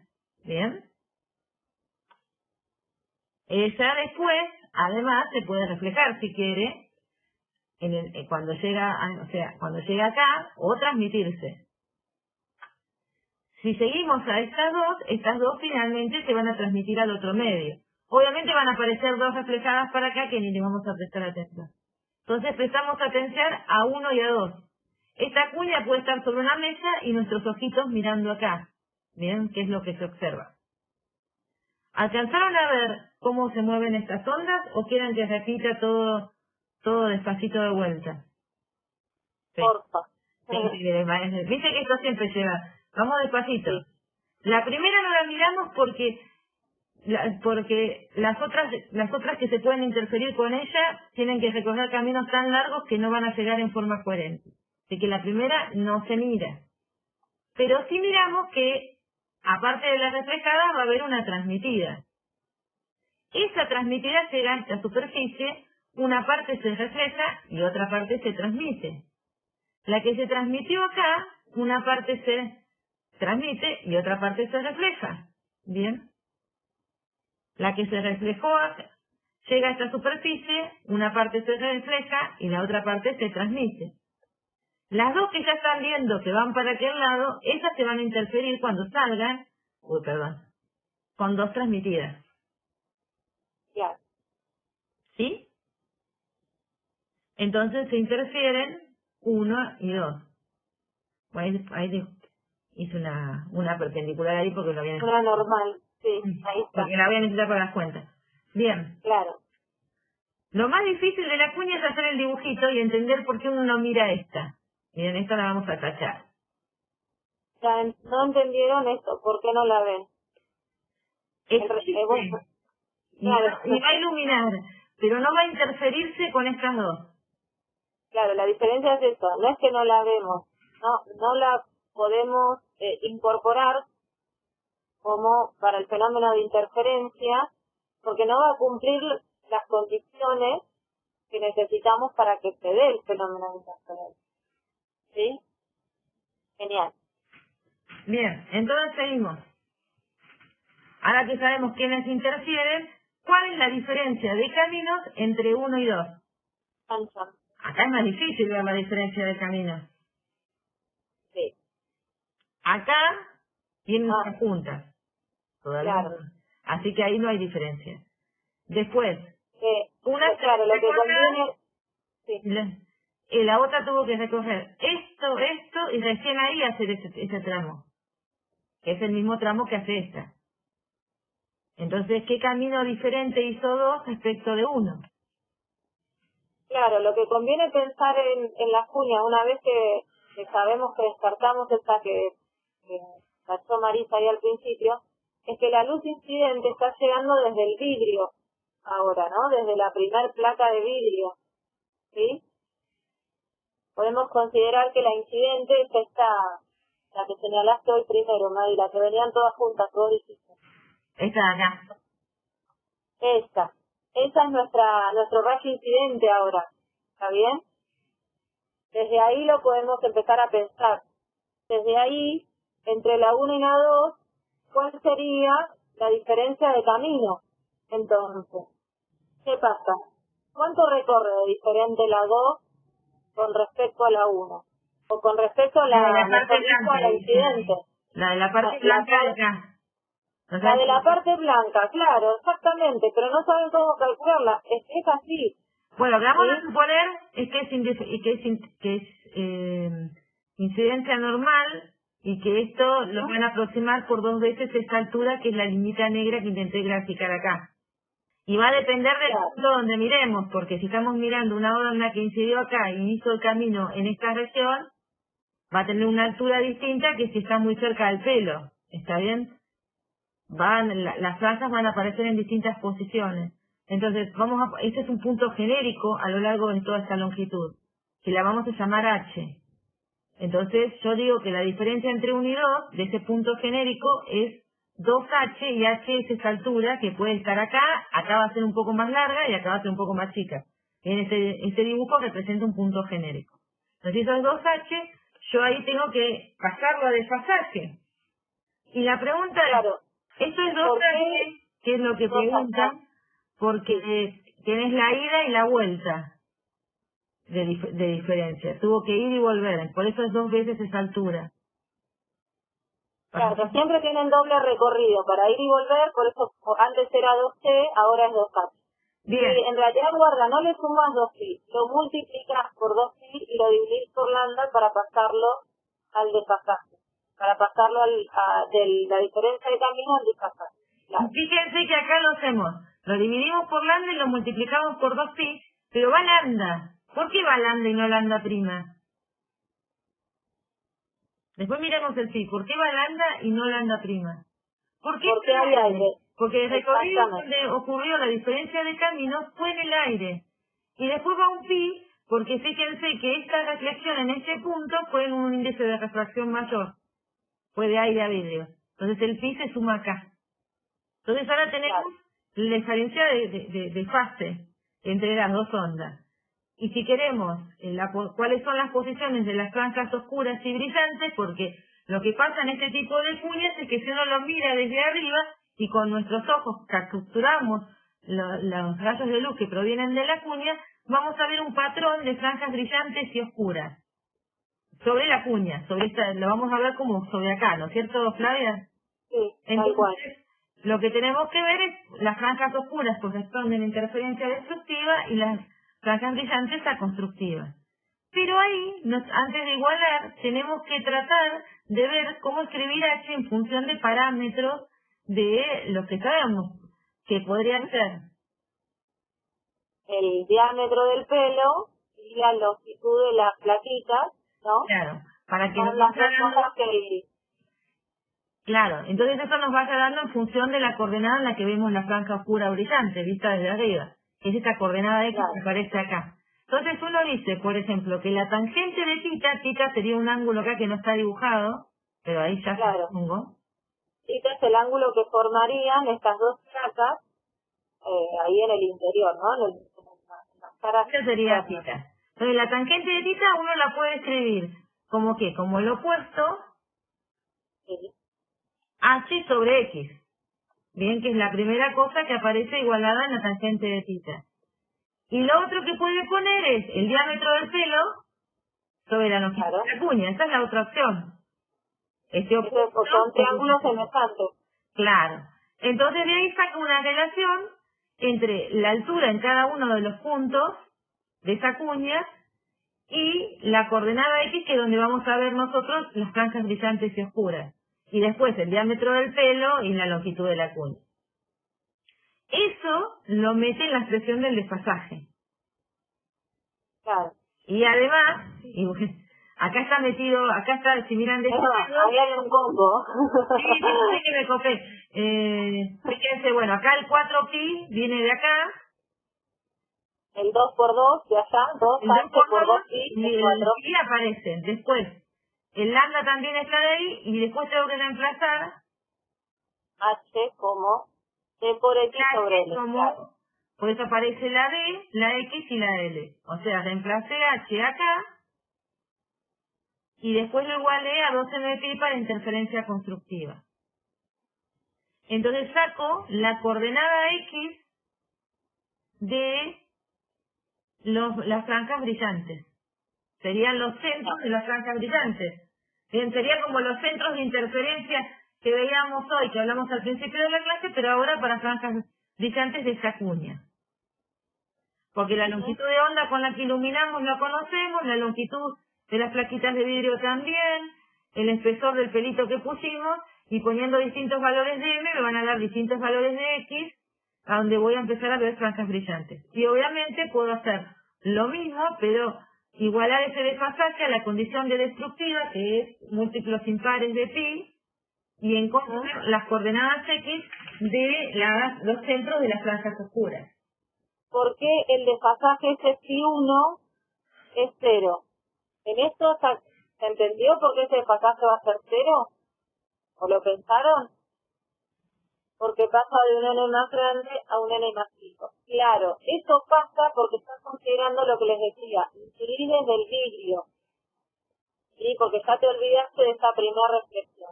¿Bien? Esa después, además, se puede reflejar si quiere cuando llega acá o transmitirse. Si seguimos a estas dos finalmente se van a transmitir al otro medio. Obviamente van a aparecer dos reflejadas para acá que ni le vamos a prestar atención. Entonces prestamos atención a 1 y a 2. Esta cuña puede estar sobre una mesa y nuestros ojitos mirando acá. ¿Bien? ¿Qué es lo que se observa? ¿Alcanzaron a ver cómo se mueven estas ondas o quieren que repita todo despacito de vuelta? Sí. Porfa. Viste que esto siempre lleva. Vamos despacito. Sí. La primera no la miramos porque las otras que se pueden interferir con ella tienen que recorrer caminos tan largos que no van a llegar en forma coherente. Así que la primera no se mira. Pero sí miramos que, aparte de la reflejada, va a haber una transmitida. Esa transmitida llega a esta superficie, una parte se refleja y otra parte se transmite. La que se transmitió acá, una parte se transmite y otra parte se refleja. ¿Bien? La que se reflejó llega a esta superficie, una parte se refleja y la otra parte se transmite. Las dos que ya están viendo que van para aquel lado, esas se van a interferir cuando salgan, con 2 transmitidas. Claro. ¿Sí? Entonces se interfieren 1 y 2. Bueno, ahí hice una perpendicular ahí porque lo había Una normal, sí, ahí está. porque la voy a necesitar para las cuentas. Bien. Claro. Lo más difícil de la cuña es hacer el dibujito y entender por qué uno no mira esta. Miren, esta la vamos a tachar. Ya no entendieron esto, ¿por qué no la ven? Existe. Claro. Y va a iluminar, pero no va a interferirse con estas dos. Claro, la diferencia es eso, no es que no la vemos, no la podemos incorporar como para el fenómeno de interferencia, porque no va a cumplir las condiciones que necesitamos para que se dé el fenómeno de interferencia. ¿Sí? Genial. Bien, entonces seguimos. Ahora que sabemos quiénes interfieren, ¿cuál es la diferencia de caminos entre 1 y 2? Chan. Acá es más difícil ver la diferencia de caminos. Sí. Acá tienen juntas. Todavía Claro. no. Así que ahí no hay diferencia. Después, una claro, lo que conviene... Sí. Y la otra tuvo que recorrer esto, y recién ahí hacer ese tramo. Que es el mismo tramo que hace esta. Entonces, ¿qué camino diferente hizo 2 respecto de 1? Claro, lo que conviene pensar en la cuña, una vez que sabemos que descartamos esta que tachó Marisa ahí al principio, es que la luz incidente está llegando desde el vidrio ahora, ¿no? Desde la primer placa de vidrio, ¿sí? Podemos considerar que la incidente es esta, la que señalaste hoy primero, Madi, la que venían todas juntas, todos dijiste. Esta de acá. Esa es nuestro rayo incidente ahora, ¿está bien? Desde ahí lo podemos empezar a pensar. Desde ahí, entre la 1 y la 2, ¿cuál sería la diferencia de camino? Entonces, ¿qué pasa? ¿Cuánto recorre de diferente la 2 con respecto a la 1? O con respecto a La de la mejor parte dicho, a blanca. la incidente. La de la parte blanca de acá. O sea, La de la parte blanca, claro, exactamente, pero no saben cómo calcularla. Es así. Bueno, lo que vamos ¿Sí? a suponer es que es incidencia normal y que esto lo van a aproximar por 2 veces esta altura, que es la limita negra que intenté graficar acá. Y va a depender del punto donde miremos, porque si estamos mirando una onda que incidió acá y hizo el camino en esta región, va a tener una altura distinta que si está muy cerca del pelo. ¿Está bien? Las franjas van a aparecer en distintas posiciones. Entonces, este es un punto genérico a lo largo de toda esta longitud, que la vamos a llamar H. Entonces, yo digo que la diferencia entre 1 y 2 de ese punto genérico es 2H, y H es esa altura que puede estar acá va a ser un poco más larga y acá va a ser un poco más chica. En este dibujo representa un punto genérico. Entonces, si eso es 2H, yo ahí tengo que pasarlo a desfasaje. Y la pregunta es, esto es 2H, que es lo que preguntan, porque tenés la ida y la vuelta de diferencia. Tuvo que ir y volver, por eso es 2 veces esa altura. Claro, siempre tienen doble recorrido para ir y volver, por eso antes era 2C, ahora es 2H. Bien. Y en realidad, guarda, no le sumas 2pi, lo multiplicas por 2pi y lo dividís por lambda para pasarlo al desfasaje, para pasarlo de la diferencia de camino al desfasaje. Claro. Fíjense que acá lo hacemos, lo dividimos por lambda y lo multiplicamos por 2pi, pero va lambda. ¿Por qué va lambda y no lambda prima? Después miremos el pi. ¿Por qué va lambda y no lambda prima? Porque hay aire. Porque el recorrido donde ocurrió la diferencia de caminos fue en el aire. Y después va un pi, porque fíjense que esta reflexión en este punto fue en un índice de refracción mayor. Fue de aire a vidrio. Entonces el pi se suma acá. Entonces ahora tenemos la diferencia de fase entre las dos ondas. Y si queremos cuáles son las posiciones de las franjas oscuras y brillantes, porque lo que pasa en este tipo de cuñas es que si uno lo mira desde arriba y con nuestros ojos capturamos los rayos de luz que provienen de la cuña, vamos a ver un patrón de franjas brillantes y oscuras sobre la cuña, sobre esta, lo vamos a ver como sobre acá, ¿no es cierto, Flavia? Sí, entonces, lo que tenemos que ver es las franjas oscuras corresponden a interferencia destructiva y las franjas brillantes a constructiva. Pero ahí, antes de igualar, tenemos que tratar de ver cómo escribir H en función de parámetros de los que sabemos, que podrían ser el diámetro del pelo y la longitud de las plaquitas, ¿no? Claro, para que son nos las vaya dos dando... cosas que... Claro, entonces eso nos vaya dando en función de la coordenada en la que vemos la franja oscura brillante, vista desde arriba, que es esta coordenada X que aparece acá. Entonces uno dice, por ejemplo, que la tangente de θ sería un ángulo acá que no está dibujado, pero ahí ya se pongo. Θ es el ángulo que formarían estas dos placas ahí en el interior, ¿no? En las caras. Eso sería θ. Entonces la tangente de θ uno la puede escribir como ¿qué? Como el opuesto H sobre X. Bien, que es la primera cosa que aparece igualada en la tangente de θ. Y lo otro que puede poner es el diámetro del pelo sobre la longitud de la cuña. Esa es la otra opción. Son triángulos semejantes. Claro. Entonces de ahí saca una relación entre la altura en cada uno de los puntos de esa cuña y la coordenada X, que es donde vamos a ver nosotros las franjas brillantes y oscuras. Y después el diámetro del pelo y la longitud de la cuña. Eso lo mete en la expresión del desfasaje. Claro. Y además, acá está metido, acá está, si miran de este lado, ahí hay un combo. Sí, no sé que me copé. Fíjense, bueno, acá el 4pi viene de acá. El 2 por 2 de allá, 2 el 2 por 2 pi, y el pi aparece. Después, el lambda también está de ahí y después tengo que reemplazar H como D por X sobre L. Por eso aparece la D, la X y la L. O sea, reemplacé H acá y después lo igualé a 12pi para interferencia constructiva. Entonces saco la coordenada X de las franjas brillantes. Serían los centros de las franjas brillantes. Bien, serían como los centros de interferencia que veíamos hoy, que hablamos al principio de la clase, pero ahora para franjas brillantes de esta cuña. Porque la longitud de onda con la que iluminamos la conocemos, la longitud de las plaquitas de vidrio también, el espesor del pelito que pusimos, y poniendo distintos valores de M me van a dar distintos valores de X, a donde voy a empezar a ver franjas brillantes. Y obviamente puedo hacer lo mismo, pero igualar ese desfasaje a la condición de destructiva, que es múltiplos impares de pi, y encontrar las coordenadas X de los centros de las franjas oscuras. ¿Por qué el desfasaje ese phi1 es 0? ¿En esto se entendió por qué ese desfasaje va a ser 0? ¿O lo pensaron? Porque pasa de un n más grande a un n más chico. Claro, eso pasa porque estás considerando lo que les decía, incidir desde el vidrio. ¿Sí? Porque ya te olvidaste de esa primera reflexión.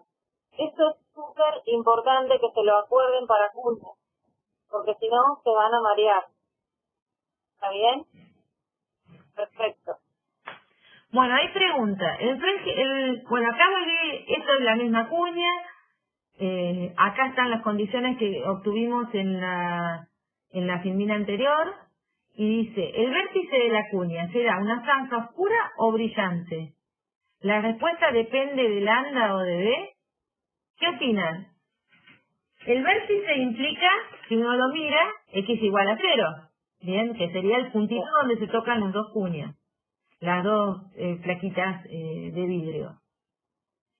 Esto es súper importante que se lo acuerden para juntos, porque si no se van a marear. ¿Está bien? Perfecto. Bueno, hay pregunta. Bueno, acá esto es la misma cuña. Acá están las condiciones que obtuvimos en la filmina anterior. Y dice, ¿el vértice de la cuña será una franja oscura o brillante? La respuesta depende de lambda o de B. ¿Qué opinan? El vértice implica, si uno lo mira, X igual a 0. Bien, que sería el puntito donde se tocan las dos cuñas, las dos plaquitas de vidrio.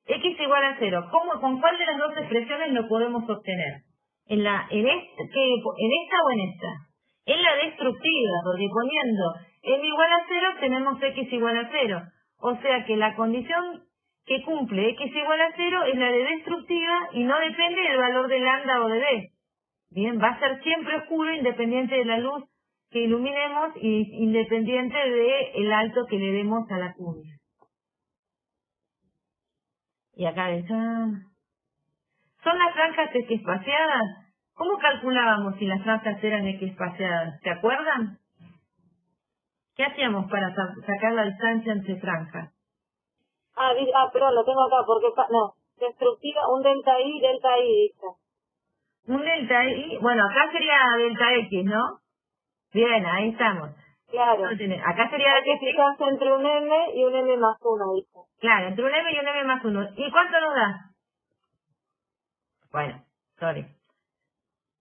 X igual a 0. ¿Con cuál de las dos expresiones lo podemos obtener? ¿En esta o en esta? En la destructiva, porque poniendo M igual a 0 tenemos X igual a 0. O sea que la condición que cumple X igual a 0 es la de destructiva y no depende del valor de lambda o de B. Bien, va a ser siempre oscuro independiente de la luz que iluminemos y independiente del alto que le demos a la cuña. Y acá están. ¿Son las franjas equiespaciadas? ¿Cómo calculábamos si las franjas eran equiespaciadas? ¿Se acuerdan? ¿Qué hacíamos para sacar la distancia entre franjas? Perdón, lo tengo acá, porque no, destructiva, un delta I, dice. Un delta Y, bueno, acá sería delta X, ¿no? Bien, ahí estamos. Claro. Acá sería hay que fijarse entre un M y un M más 1, dice. Claro, entre un M y un M más 1. ¿Y cuánto nos da? Bueno, sorry.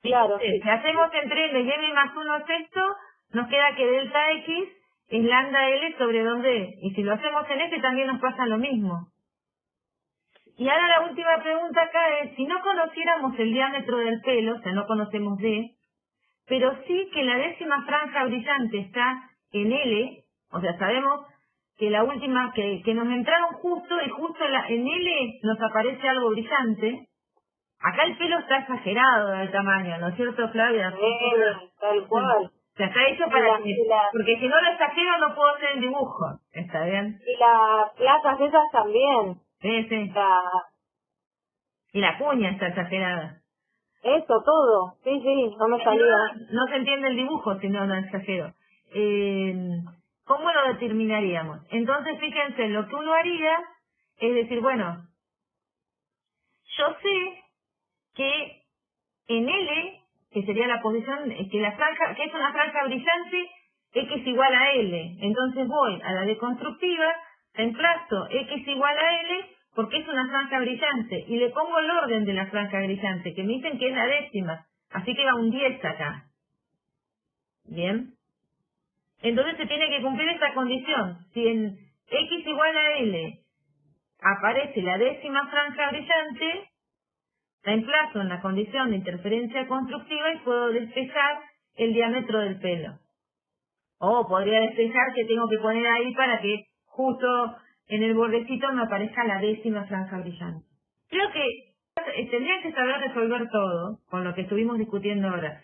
Claro, sí. Si hacemos entre N y M más 1 esto, nos queda que delta X es lambda L sobre 2D. Y si lo hacemos en este también nos pasa lo mismo. Y ahora la última pregunta acá es, si no conociéramos el diámetro del pelo, o sea, no conocemos D, pero sí que la décima franja brillante está en L, o sea, sabemos que la última, que nos entraron justo, y justo en L nos aparece algo brillante. Acá el pelo está exagerado del tamaño, ¿no es cierto, Flavia? Tal cual. O sea, está hecho para que... Porque si no lo exagero no puedo hacer el dibujo, ¿está bien? Y las placas esas también. Sí, sí. Y la cuña está exagerada. Eso, todo. Sí, sí, no me salía. No se entiende el dibujo si no lo exagero. ¿Cómo lo determinaríamos? Entonces, fíjense, lo que uno haría es decir, bueno, yo sé que en L, que sería la posición, que la franja, que es una franja brillante, X igual a L. Entonces voy a la deconstructiva, reemplazo X igual a L, porque es una franja brillante, y le pongo el orden de la franja brillante, que me dicen que es la décima, así que va un 10 acá. ¿Bien? Entonces se tiene que cumplir esta condición. Si en X igual a L aparece la décima franja brillante, reemplazo en la condición de interferencia constructiva y puedo despejar el diámetro del pelo. O podría despejar que tengo que poner ahí para que justo en el bordecito me aparezca la décima franja brillante. Creo que tendrían que saber resolver todo con lo que estuvimos discutiendo ahora.